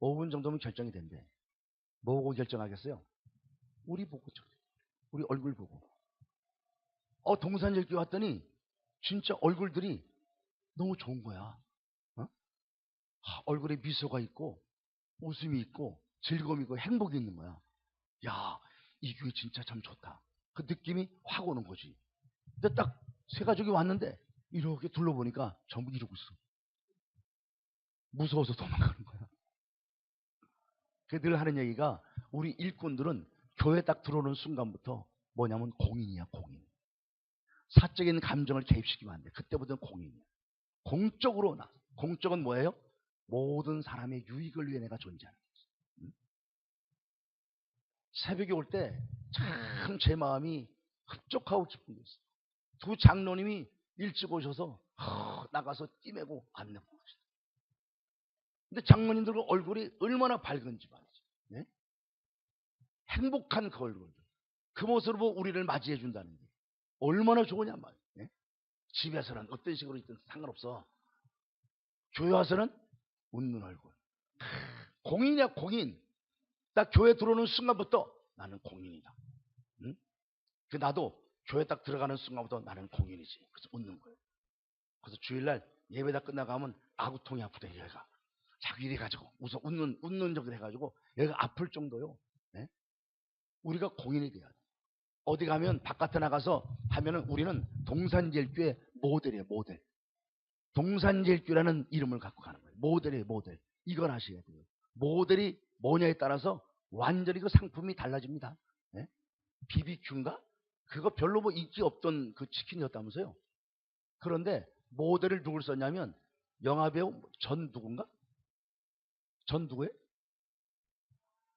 5분 정도면 결정이 된대. 뭐 보고 결정하겠어요? 우리 보고, 우리 얼굴 보고. 동산제일교회 왔더니 진짜 얼굴들이 너무 좋은 거야. 얼굴에 미소가 있고 웃음이 있고 즐거움이 있고 행복이 있는 거야. 야, 이 교회 진짜 참 좋다. 그 느낌이 확 오는 거지. 근데 딱 새 가족이 왔는데 이렇게 둘러보니까 전부 이러고 있어. 무서워서 도망가는 거야. 늘 하는 얘기가, 우리 일꾼들은 교회 딱 들어오는 순간부터 뭐냐면 공인이야. 공인. 사적인 감정을 개입시키면 안 돼. 그때부터는 공인이야. 공적으로 나. 공적은 뭐예요? 모든 사람의 유익을 위해 내가 존재하는 거지. 새벽에 올 때 참 제 마음이 흡족하고 기쁜 게 있어요. 두 장로님이 일찍 오셔서 나가서 띠매고 안내고 가시죠. 근데 장로님들 얼굴이 얼마나 밝은지 말이지. 네? 행복한 그 얼굴, 그 모습으로 우리를 맞이해 준다는 게 얼마나 좋으냐 말이에요. 네? 집에서는 어떤 식으로 있든 상관없어. 교회 와서는 웃는 얼굴. 공인이야, 공인. 딱 교회 들어오는 순간부터 나는 공인이다. 응? 나도 교회 딱 들어가는 순간부터 나는 공인이지. 그래서 웃는 거예요. 그래서 주일날 예배 다 끝나가면 아구통이 아프대. 얘가 자꾸 이래 가지고 웃는 적을 해가지고 얘가 아플 정도요. 네? 우리가 공인이 돼야 돼. 어디 가면 바깥에 나가서 하면은 우리는 동산제일교회 모델이에요. 모델. 동산제일교회라는 이름을 갖고 가는 거예요. 모델이에요. 모델. 이걸 아셔야 돼요. 모델이 뭐냐에 따라서 완전히 그 상품이 달라집니다. 네? BBQ인가? 그거 별로 뭐 인기 없던 그 치킨이었다면서요. 그런데 모델을 누굴 썼냐면 영화배우 전 누군가? 전 누구예요?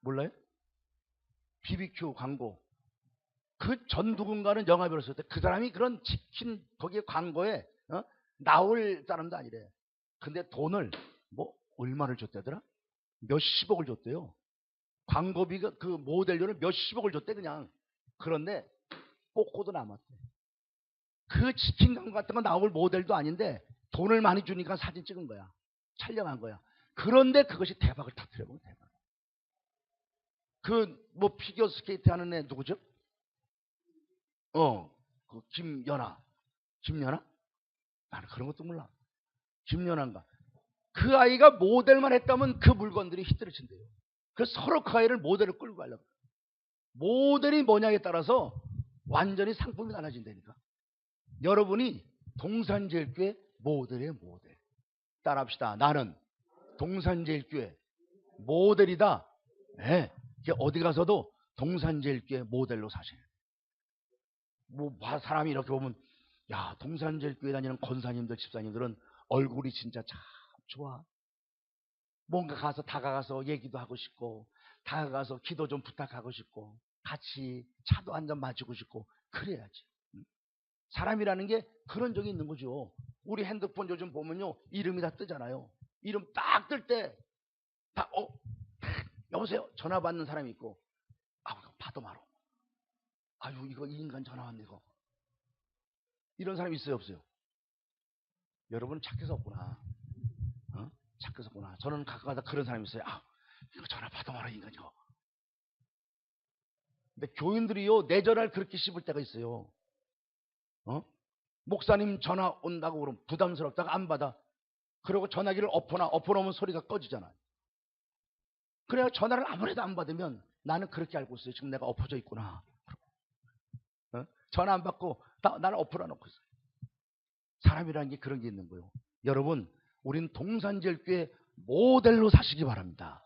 몰라요? BBQ 광고. 그 전 누군가는 영화배우를 썼대. 그 사람이 그런 치킨 거기에 광고에 나올 사람도 아니래. 근데 돈을 뭐 얼마를 줬대더라? 몇십억을 줬대요. 광고비가 그 모델료를 몇십억을 줬대 그냥. 그런데 뽑고도 남았대. 그 치킨 광고 같은 거 나올 모델도 아닌데 돈을 많이 주니까 사진 찍은 거야. 촬영한 거야. 그런데 그것이 대박을 터뜨려보면 대박. 뭐 피겨 스케이트 하는 애 누구죠? 그 김연아. 김연아? 나는 그런 것도 몰라. 김연아인가? 그 아이가 모델만 했다면 그 물건들이 히트를 친대요. 그래서 서로 그 아이를 모델을 끌고 가려고. 모델이 뭐냐에 따라서 완전히 상품이 달라진다니까. 여러분이 동산제일교회 모델이에요, 모델. 따라합시다. 나는 동산제일교회 모델이다. 네. 어디 가서도 동산제일교회 모델로 사세요. 뭐 사람이 이렇게 보면, 야, 동산제일교회 다니는 권사님들, 집사님들은 얼굴이 진짜 참 좋아. 뭔가 가서 다가가서 얘기도 하고 싶고, 다가가서 기도 좀 부탁하고 싶고, 같이 차도 한잔 마시고 싶고, 그래야지. 사람이라는 게 그런 적이 있는 거죠. 우리 핸드폰 요즘 보면요, 이름이 다 뜨잖아요. 이름 딱 뜰 때 다 여보세요, 전화 받는 사람이 있고, 이거 봐도 말어. 아유, 이거 이 인간 전화 왔네. 이거 이런 사람이 있어요, 없어요? 여러분 착해서 없구나. 착해서 없구나. 저는 가끔가다 그런 사람이 있어요. 이거 전화 받아 말아, 인간 이거. 근데 교인들이요, 내 전화를 그렇게 씹을 때가 있어요. 목사님 전화 온다고 그러면 부담스럽다가 안 받아. 그리고 전화기를 엎어놓으면 소리가 꺼지잖아요. 그래야 전화를 아무래도 안 받으면 나는 그렇게 알고 있어요. 지금 내가 엎어져 있구나. 전화 안 받고 나를 엎어놔 놓고 있어요. 사람이라는 게 그런 게 있는 거예요. 여러분, 우린 동산제일교회 모델로 사시기 바랍니다.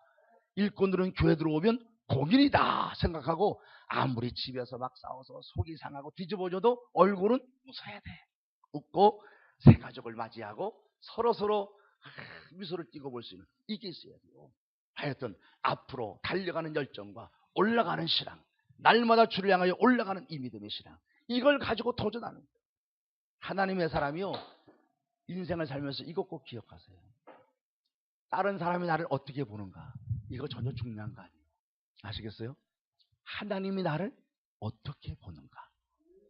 일꾼들은 교회 들어오면 공인이다 생각하고 아무리 집에서 막 싸워서 속이 상하고 뒤집어져도 얼굴은 웃어야 돼. 웃고 새 가족을 맞이하고 서로서로 미소를 띄고 볼 수 있는 이게 있어야 돼요. 하여튼 앞으로 달려가는 열정과 올라가는 신앙, 날마다 주를 향하여 올라가는 이 믿음의 신앙, 이걸 가지고 도전하는 거예요. 하나님의 사람이요, 인생을 살면서 이것 꼭 기억하세요. 다른 사람이 나를 어떻게 보는가, 이거 전혀 중요한 거 아니에요. 아시겠어요? 하나님이 나를 어떻게 보는가,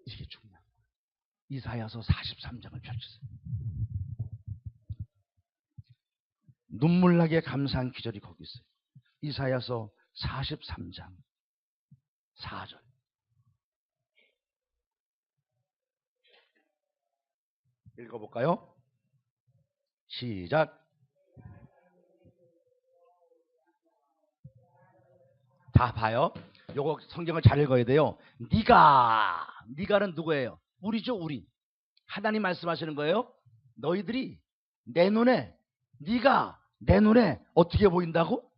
이게 중요한 거예요. 이사야서 43장을 펼치세요. 눈물나게 감사한 기절이 거기 있어요. 이사야서 43장 4절. 읽어볼까요? 시작. 다 봐요. 요거 성경을 잘 읽어야 돼요. 네가는 누구예요? 우리죠, 우리. 하나님 말씀하시는 거예요. 너희들이 내 눈에, 네가 내 눈에 어떻게 보인다고?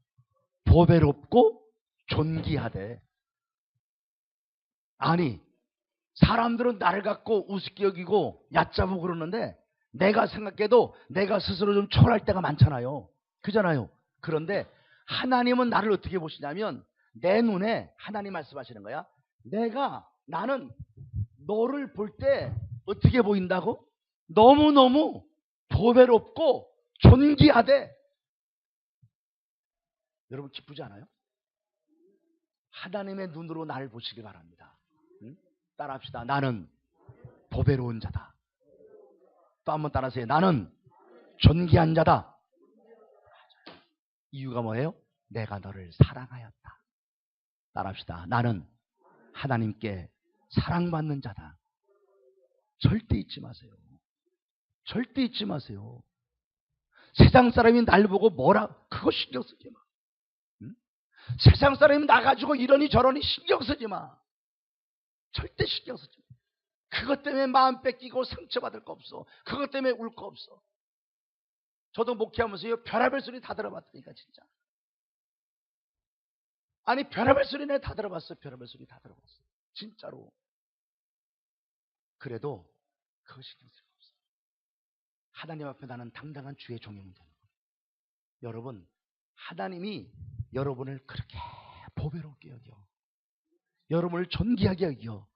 보배롭고 존귀하대. 아니, 사람들은 나를 갖고 우습게 여기고 얕잡고 그러는데 내가 생각해도 내가 스스로 좀 초라할 때가 많잖아요. 그잖아요. 그런데 하나님은 나를 어떻게 보시냐면, 내 눈에, 하나님 말씀하시는 거야, 나는 너를 볼 때 어떻게 보인다고? 너무너무 보배롭고 존귀하대. 여러분 기쁘지 않아요? 하나님의 눈으로 나를 보시기 바랍니다. 따라합시다. 나는 보배로운 자다. 또 한번 따라하세요. 나는 존귀한 자다. 이유가 뭐예요? 내가 너를 사랑하였다. 따라합시다. 나는 하나님께 사랑받는 자다. 절대 잊지 마세요. 절대 잊지 마세요. 세상 사람이 날 보고 그거 신경 쓰지 마. 세상 사람이 나가지고 이러니 저러니 신경 쓰지 마. 절대 신경 쓰지 마. 그것 때문에 마음 뺏기고 상처받을 거 없어. 그것 때문에 울 거 없어. 저도 목회하면서요, 별의별 소리 다 들어봤다니까, 진짜. 아니, 별의별 소리 내가 다 들어봤어. 별의별 소리 다 들어봤어. 진짜로. 그래도 그거 신경 쓸 거 없어. 하나님 앞에 나는 당당한 주의 종이면 되는 거예요. 여러분, 하나님이 여러분을 그렇게 보배롭게 여겨, 여러분을 존귀하게 여겨.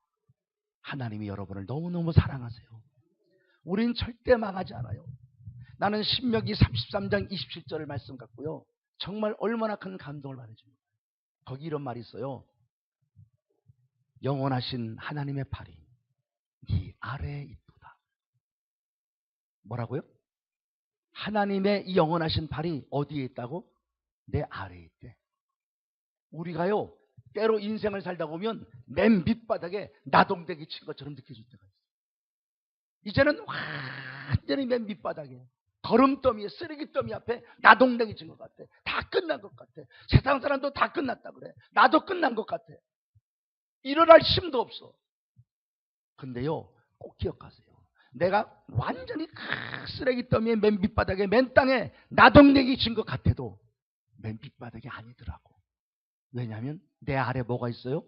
하나님이 여러분을 너무너무 사랑하세요. 우린 절대 망하지 않아요. 나는 신명기 33장 27절을 말씀 갖고요, 정말 얼마나 큰 감동을 받으십니까? 거기 이런 말이 있어요. 영원하신 하나님의 팔이 네 아래에 있도다. 뭐라고요? 하나님의 이 영원하신 발이 어디에 있다고? 내 아래에 있대. 우리가요, 때로 인생을 살다 보면 맨 밑바닥에 나동대기 친 것처럼 느껴질 때가 있어요. 이제는 완전히 맨 밑바닥에 거름더미에, 쓰레기더미 앞에 나동댕이 친 것 같아. 다 끝난 것 같아. 세상 사람도 다 끝났다 그래. 나도 끝난 것 같아. 일어날 힘도 없어. 근데요, 꼭 기억하세요. 내가 완전히 쓰레기더미의 맨 밑바닥에, 맨 땅에 나동댕이 친 것 같아도 맨 밑바닥이 아니더라고. 왜냐하면 내 아래 뭐가 있어요?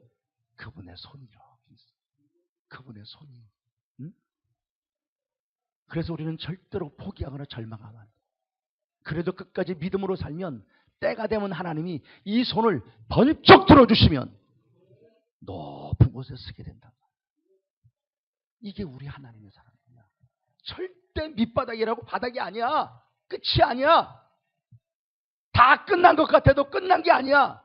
그분의 손이 이렇게 있어요. 그분의 손이. 응? 그래서 우리는 절대로 포기하거나 절망하면 안 돼. 그래도 끝까지 믿음으로 살면 때가 되면 하나님이 이 손을 번쩍 들어주시면 높은 곳에 서게 된다. 이게 우리 하나님의 사랑이야. 절대 밑바닥이라고 바닥이 아니야. 끝이 아니야. 다 끝난 것 같아도 끝난 게 아니야.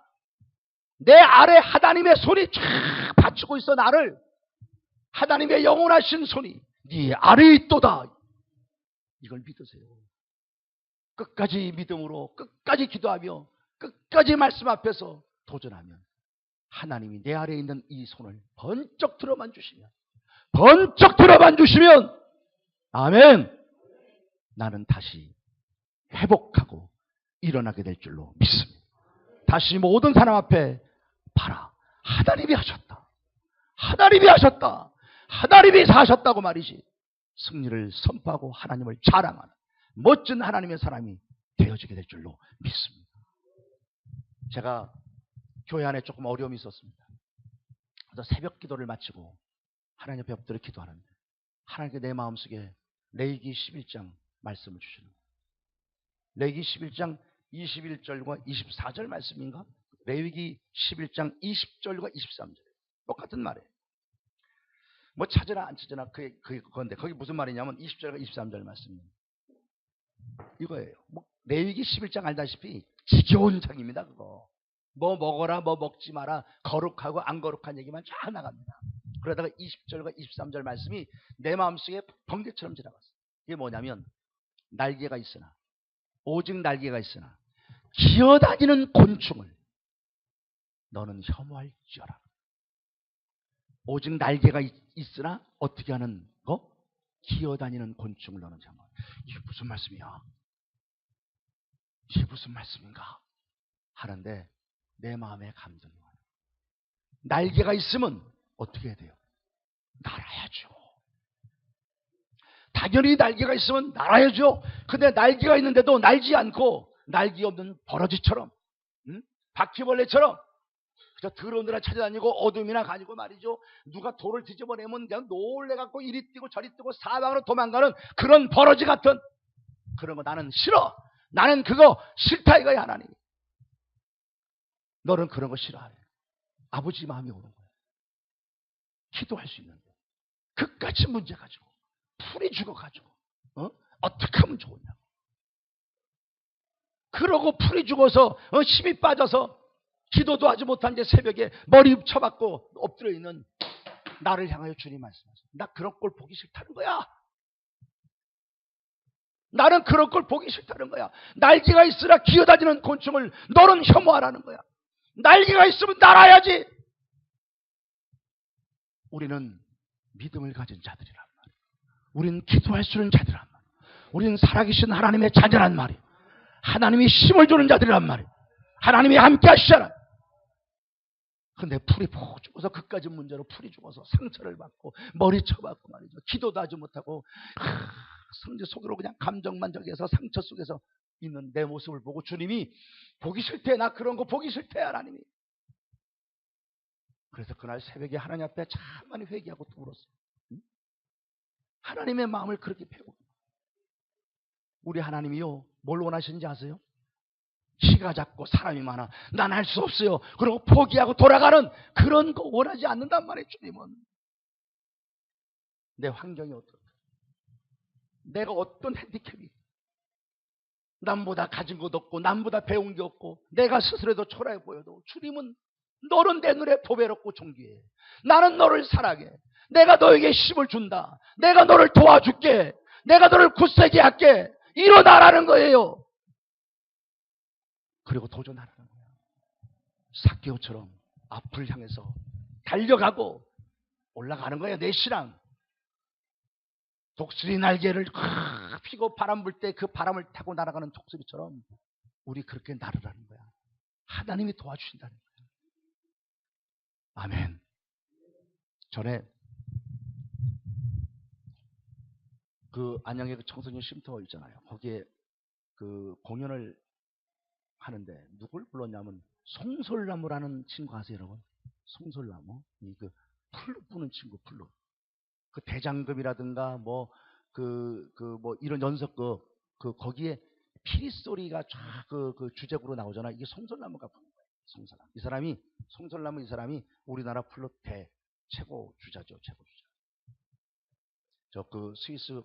내 아래 하나님의 손이 쫙 받치고 있어. 나를. 하나님의 영원하신 손이 네 아래에 있도다. 이걸 믿으세요. 끝까지 믿음으로, 끝까지 기도하며, 끝까지 말씀 앞에서 도전하면 하나님이 내 아래에 있는 이 손을 번쩍 들어만 주시면, 번쩍 들어만 주시면, 아멘, 나는 다시 회복하고 일어나게 될 줄로 믿습니다. 다시 모든 사람 앞에 봐라, 하나님이 하셨다. 하나님이 하셨다. 하나님이 사셨다고 말이지. 승리를 선포하고 하나님을 자랑하는 멋진 하나님의 사람이 되어지게 될 줄로 믿습니다. 제가 교회 안에 조금 어려움이 있었습니다. 그래서 새벽 기도를 마치고 하나님 앞에 엎드려 기도하는데 하나님께 내 마음속에 레위기 11장 말씀을 주시는 거예요. 레위기 11장 21절과 24절 말씀인가? 레위기 11장 20절과 23절 똑같은 말이에요. 뭐 찾으나 안 찾으나 그건데 거기 무슨 말이냐면 20절과 23절 말씀입니다. 이거예요. 뭐 레위기 11장 알다시피 지겨운 장입니다. 그거 뭐 먹어라 뭐 먹지 마라 거룩하고 안 거룩한 얘기만 쫙 나갑니다. 그러다가 20절과 23절 말씀이 내 마음속에 번개처럼 지나갔어요. 이게 뭐냐면 날개가 있으나 오직 날개가 있으나 기어다니는 곤충을 너는 혐오할지어라. 오직 날개가 있으나 어떻게 하는 거? 기어다니는 곤충을 너는 혐오할. 이게 무슨 말씀이야? 이게 무슨 말씀인가? 하는데 내 마음에 감동이 와요. 날개가 있으면 어떻게 해야 돼요? 날아야죠. 당연히 날개가 있으면 날아야죠. 근데 날개가 있는데도 날지 않고 날개 없는 버러지처럼 바퀴벌레처럼 그저 더러운 데나 찾아다니고 어둠이나 가지고 말이죠. 누가 돌을 뒤집어내면 그냥 놀래갖고 이리 뛰고 저리 뛰고 사방으로 도망가는 그런 버러지 같은 그런 거 나는 싫어. 나는 그거 싫다 이거야. 하나님 너는 그런 거 싫어하래. 아버지 마음이 오는 거야. 기도할 수 있는데 그까지 문제 가지고 풀이 죽어가지고 어떻게 하면 좋으냐고. 그러고 풀이 죽어서 힘이 빠져서 기도도 하지 못한 게 새벽에 머리 쳐박고 엎드려 있는 나를 향하여 주님 말씀하세요. 나 그런 꼴 보기 싫다는 거야. 나는 그런 걸 보기 싫다는 거야. 날개가 있으라 기어다니는 곤충을 너는 혐오하라는 거야. 날개가 있으면 날아야지. 우리는 믿음을 가진 자들이란 말이야. 우리는 기도할 수 있는 자들이란 말이야. 우리는 살아계신 하나님의 자녀란 말이야. 하나님이 힘을 주는 자들이란 말이야. 하나님이 함께 하시잖아. 근데 풀이 푹 죽어서 그까지 문제로 풀이 죽어서 상처를 받고 머리 쳐받고 말이죠. 기도도 하지 못하고 성질 속으로 그냥 감정만 저기에서 상처 속에서 있는 내 모습을 보고 주님이 보기 싫대. 나 그런 거 보기 싫대 하나님이. 그래서 그날 새벽에 하나님 앞에 참 많이 회개하고 또 울었어요. 하나님의 마음을 그렇게 배우고. 우리 하나님이요 뭘 원하시는지 아세요? 키가 작고 사람이 많아 난 할 수 없어요 그리고 포기하고 돌아가는 그런 거 원하지 않는단 말이에요. 주님은 내 환경이 어떨까, 내가 어떤 핸디캡이, 남보다 가진 것 없고 남보다 배운 게 없고 내가 스스로도 초라해 보여도 주님은 너는 내 눈에 보배롭고 존귀해. 나는 너를 사랑해. 내가 너에게 힘을 준다. 내가 너를 도와줄게. 내가 너를 굳세게 할게. 일어나라는 거예요. 그리고 도전하라는 거예요. 삭개오처럼 앞을 향해서 달려가고 올라가는 거예요. 내 신앙. 독수리 날개를 펴고 바람 불 때 그 바람을 타고 날아가는 독수리처럼 우리 그렇게 날으라는 거야. 하나님이 도와주신다는 거야. 아멘. 전에 그 안양의 그 청소년 쉼터 있잖아요. 거기에 그 공연을 하는데 누굴 불렀냐면 송솔나무라는 친구 아세요, 여러분? 송솔나무. 그 플룻 부는 친구, 플룻. 그 대장금이라든가 뭐 뭐 이런 연석극 거기에 피리 소리가 쫙 그 주제곡으로 나오잖아. 이게 송솔나무가 부른 거예요. 송솔나무. 이 사람이 우리나라 플룻 최고 주자죠, 최고 주자. 저 그 스위스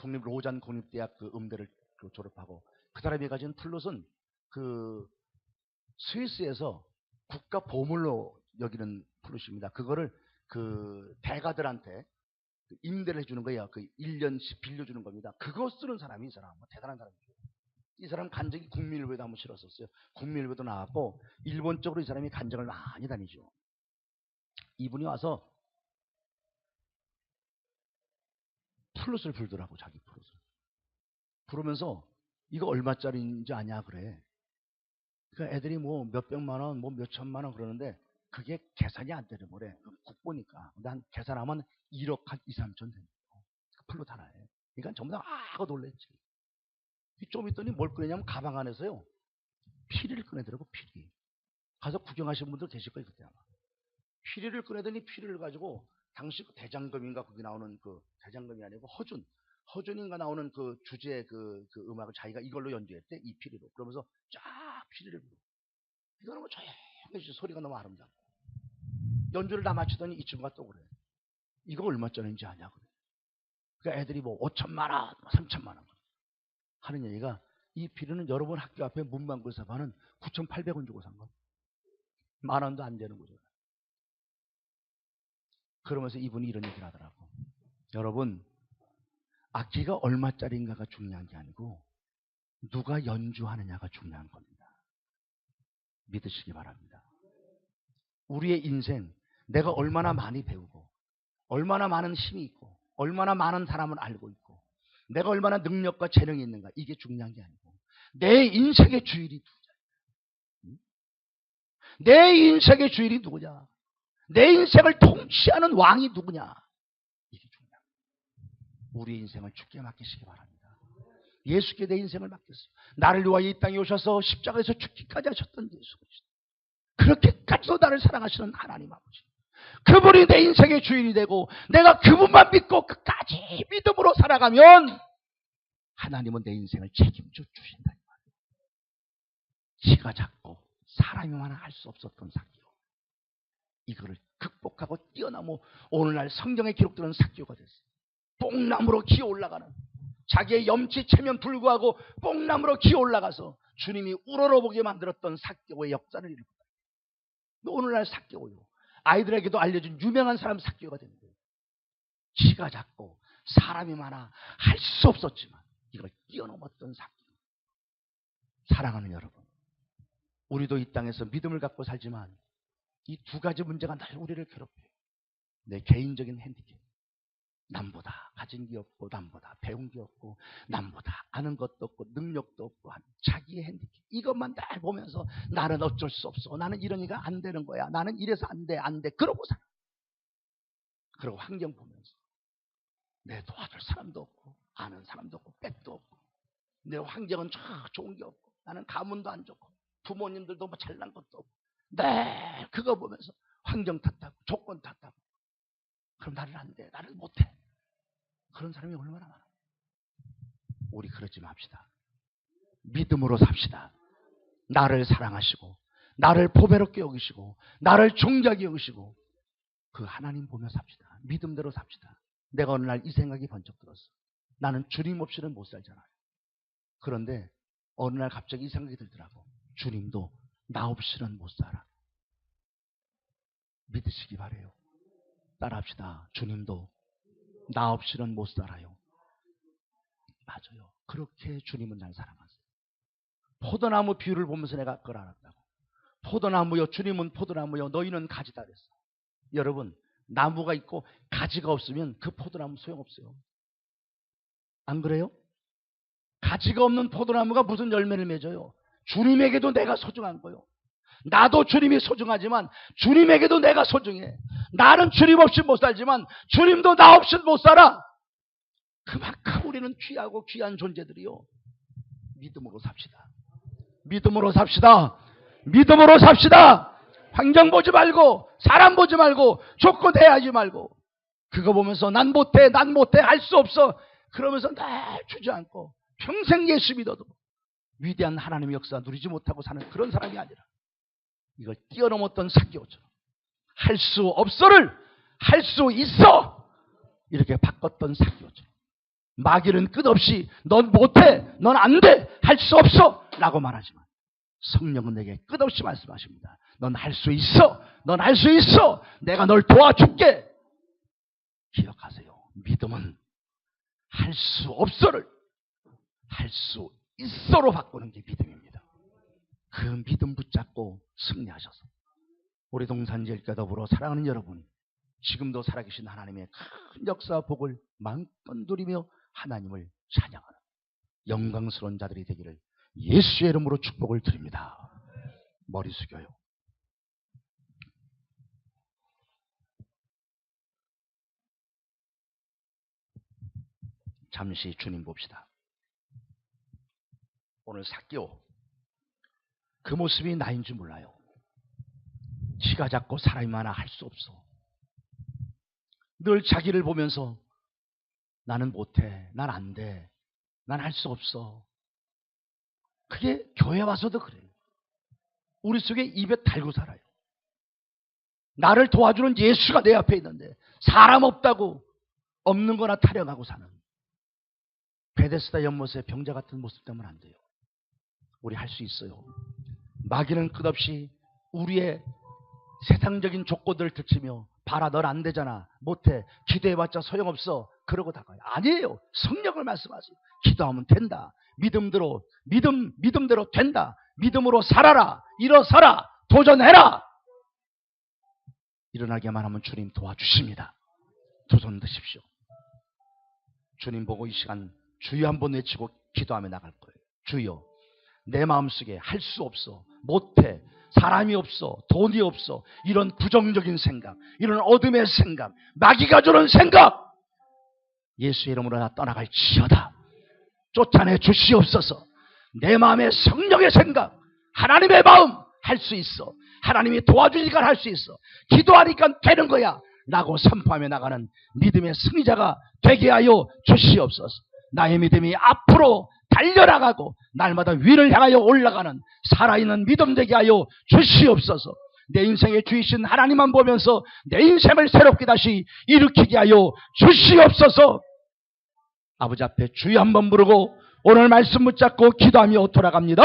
로잔 국립대학 그 음대를 졸업하고 그 사람이 가진 플룻은 그 스위스에서 국가 보물로 여기는 플룻입니다. 그거를 그 대가들한테 임대를 해주는 거예요. 그 1년씩 빌려주는 겁니다. 그거 쓰는 사람이 이 사람. 대단한 사람이죠. 이 사람 간증이 국민일보에도 한번 실었었어요. 국민일보도 나왔고 일본 쪽으로 이 사람이 간증을 많이 다니죠. 이분이 와서 플룻을 불더라고. 자기 플룻을 부르면서 이거 얼마짜리인지 아냐 그래. 그러니까 애들이 뭐 몇백만 원, 뭐 몇천만 원 그러는데 그게 계산이 안 되는 거래. 국보니까. 근데 한 계산하면 1억 한 2, 3천 됩니다. 그 플룻 하나에. 그러니까 전부 다 하고 놀랬지. 좀 있더니 뭘 꺼내냐면 가방 안에서요. 피리를 꺼내더라고. 피리. 가서 구경하신 분들 계실 거예요. 그때 아마. 피리를 꺼내더니 피리를 가지고 당시 그 대장금인가 거기 나오는 그 대장금이 아니고 허준인가 나오는 그 주제 그 음악을 자기가 이걸로 연주했대. 이 피리로. 그러면서 쫙 피리를 불러. 이거는 뭐 조용히 소리가 너무 아름답고. 연주를 다 마치더니 이 친구가 또 그래. 이거 얼마짜리인지 아냐 그래. 그러니까 애들이 뭐 5천만 원, 3천만 원 하는 얘기가 이 피리는 여러분 학교 앞에 문방구에서 파는 9,800원 주고 산 거. 10,000원도 안 되는 거죠. 그러면서 이분이 이런 얘기를 하더라고. 여러분, 악기가 얼마짜리인가가 중요한 게 아니고 누가 연주하느냐가 중요한 겁니다. 믿으시기 바랍니다. 우리의 인생, 내가 얼마나 많이 배우고 얼마나 많은 힘이 있고 얼마나 많은 사람을 알고 있고 내가 얼마나 능력과 재능이 있는가 이게 중요한 게 아니고 내 인생의 주인이 누구냐. 내 인생의 주인이 누구냐. 내 인생을 통치하는 왕이 누구냐. 이게 중요합니다. 우리의 인생을 주께 맡기시기 바랍니다. 예수께 내 인생을 맡겼어요. 나를 위하여 이 땅에 오셔서 십자가에서 죽기까지 하셨던 예수 그리스도. 그렇게까지도 나를 사랑하시는 하나님 아버지. 그분이 내 인생의 주인이 되고 내가 그분만 믿고 끝까지 믿음으로 살아가면 하나님은 내 인생을 책임져 주신다. 키가 작고 사람이만 할 수 없었던 삭개오. 이거를 극복하고 뛰어나무 오늘날 성경에 기록되는 삭개오가 됐어요. 뽕나무로 기어 올라가는 자기의 염치체면 불구하고 뽕나무로 기어 올라가서 주님이 우러러보게 만들었던 삭개오의 역사를 읽고 오늘날 삭개오요. 아이들에게도 알려준 유명한 사람 삭개오가 된 거예요. 키가 작고 사람이 많아 할 수 없었지만 이걸 뛰어넘었던 삭개오. 사랑하는 여러분, 우리도 이 땅에서 믿음을 갖고 살지만 이 두 가지 문제가 늘 우리를 괴롭혀요. 내 개인적인 핸디캡. 남보다 가진 게 없고 남보다 배운 게 없고 남보다 아는 것도 없고 능력도 없고 자기의 핸디캡. 이것만 날 보면서 나는 어쩔 수 없어. 나는 이러니까 안 되는 거야. 나는 이래서 안 돼. 그러고 살아. 그리고 환경 보면서 내 도와줄 사람도 없고 아는 사람도 없고 백도 없고 내 환경은 좋은 게 없고 나는 가문도 안 좋고 부모님들도 뭐 잘난 것도 없고 네 그거 보면서 환경 탓하고 조건 탓하고 그럼 나는 안 돼. 나는 못해. 그런 사람이 얼마나 많아. 우리 그러지 맙시다. 믿음으로 삽시다. 나를 사랑하시고 나를 보배롭게 여기시고 나를 존귀하게 여기시고 그 하나님 보며 삽시다. 믿음대로 삽시다. 내가 어느 날 이 생각이 번쩍 들었어. 나는 주님 없이는 못 살잖아요. 그런데 어느 날 갑자기 이 생각이 들더라고. 주님도 나 없이는 못 살아. 믿으시기 바래요. 따라합시다. 주님도 나 없이는 못 살아요. 맞아요. 그렇게 주님은 날 사랑하세요. 포도나무 비유를 보면서 내가 그걸 알았다고. 포도나무여, 주님은 포도나무여, 너희는 가지다 그랬어. 여러분, 나무가 있고 가지가 없으면 그 포도나무 소용없어요. 안 그래요? 가지가 없는 포도나무가 무슨 열매를 맺어요? 주님에게도 내가 소중한 거요. 나도 주님이 소중하지만 주님에게도 내가 소중해. 나는 주님 없이 못 살지만 주님도 나 없이 못 살아. 그만큼 우리는 귀하고 귀한 존재들이요. 믿음으로 삽시다. 믿음으로 삽시다. 믿음으로 삽시다. 환경 보지 말고, 사람 보지 말고, 조건 대하지 말고, 그거 보면서 난 못해 할 수 없어 그러면서 날 주저앉고 평생 예수 믿어도 위대한 하나님의 역사 누리지 못하고 사는 그런 사람이 아니라, 이걸 뛰어넘었던 삭개오처럼 할 수 없어를 할 수 있어 이렇게 바꿨던 삭개오처럼, 마귀는 끝없이 넌 못해, 넌 안 돼, 할 수 없어 라고 말하지만 성령은 내게 끝없이 말씀하십니다. 넌 할 수 있어, 넌 할 수 있어, 내가 널 도와줄게. 기억하세요. 믿음은 할 수 없어를 할 수 있어로 바꾸는 게 믿음입니다. 그 믿음 붙잡고 승리하셔서 우리 동산제일과 더불어 사랑하는 여러분, 지금도 살아계신 하나님의 큰 역사 복을 마음껏 누리며 하나님을 찬양하는 영광스러운 자들이 되기를 예수의 이름으로 축복을 드립니다. 머리 숙여요. 잠시 주님 봅시다. 오늘 삭개오, 그 모습이 나인 줄 몰라요. 지가 작고 사람이 많아 할 수 없어. 늘 자기를 보면서 나는 못해, 난 안 돼, 난 할 수 없어. 그게 교회 와서도 그래요. 우리 속에 입에 달고 살아요. 나를 도와주는 예수가 내 앞에 있는데 사람 없다고 없는 거나 타령하고 사는 베데스다 연못의 병자 같은 모습 때문에 안 돼요. 우리 할 수 있어요. 마귀는 끝없이 우리의 세상적인 조건들을 들추며 봐라, 넌 안 되잖아, 못해, 기도해봤자 소용없어 그러고 다가요. 아니에요. 성령을 말씀하세요. 기도하면 된다. 믿음대로 된다. 믿음으로 살아라. 일어서라. 도전해라. 일어나기만 하면 주님 도와주십니다. 두 손 드십시오. 주님 보고 이 시간 주여 한번 외치고 기도하며 나갈 거예요. 주여, 내 마음속에 할 수 없어, 못해, 사람이 없어, 돈이 없어, 이런 부정적인 생각, 이런 어둠의 생각, 마귀가 주는 생각, 예수의 이름으로 나 떠나갈지어다. 쫓아내 주시옵소서. 내 마음에 성령의 생각, 하나님의 마음 할 수 있어, 하나님이 도와주니까 할 수 있어, 기도하니까 되는 거야 라고 선포하며 나가는 믿음의 승리자가 되게 하여 주시옵소서. 나의 믿음이 앞으로 달려나가고 날마다 위를 향하여 올라가는 살아있는 믿음 되게 하여 주시옵소서. 내 인생의 주이신 하나님만 보면서 내 인생을 새롭게 다시 일으키게 하여 주시옵소서. 아버지 앞에 주여 한번 부르고 오늘 말씀 붙잡고 기도하며 돌아갑니다.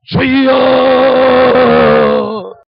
주여.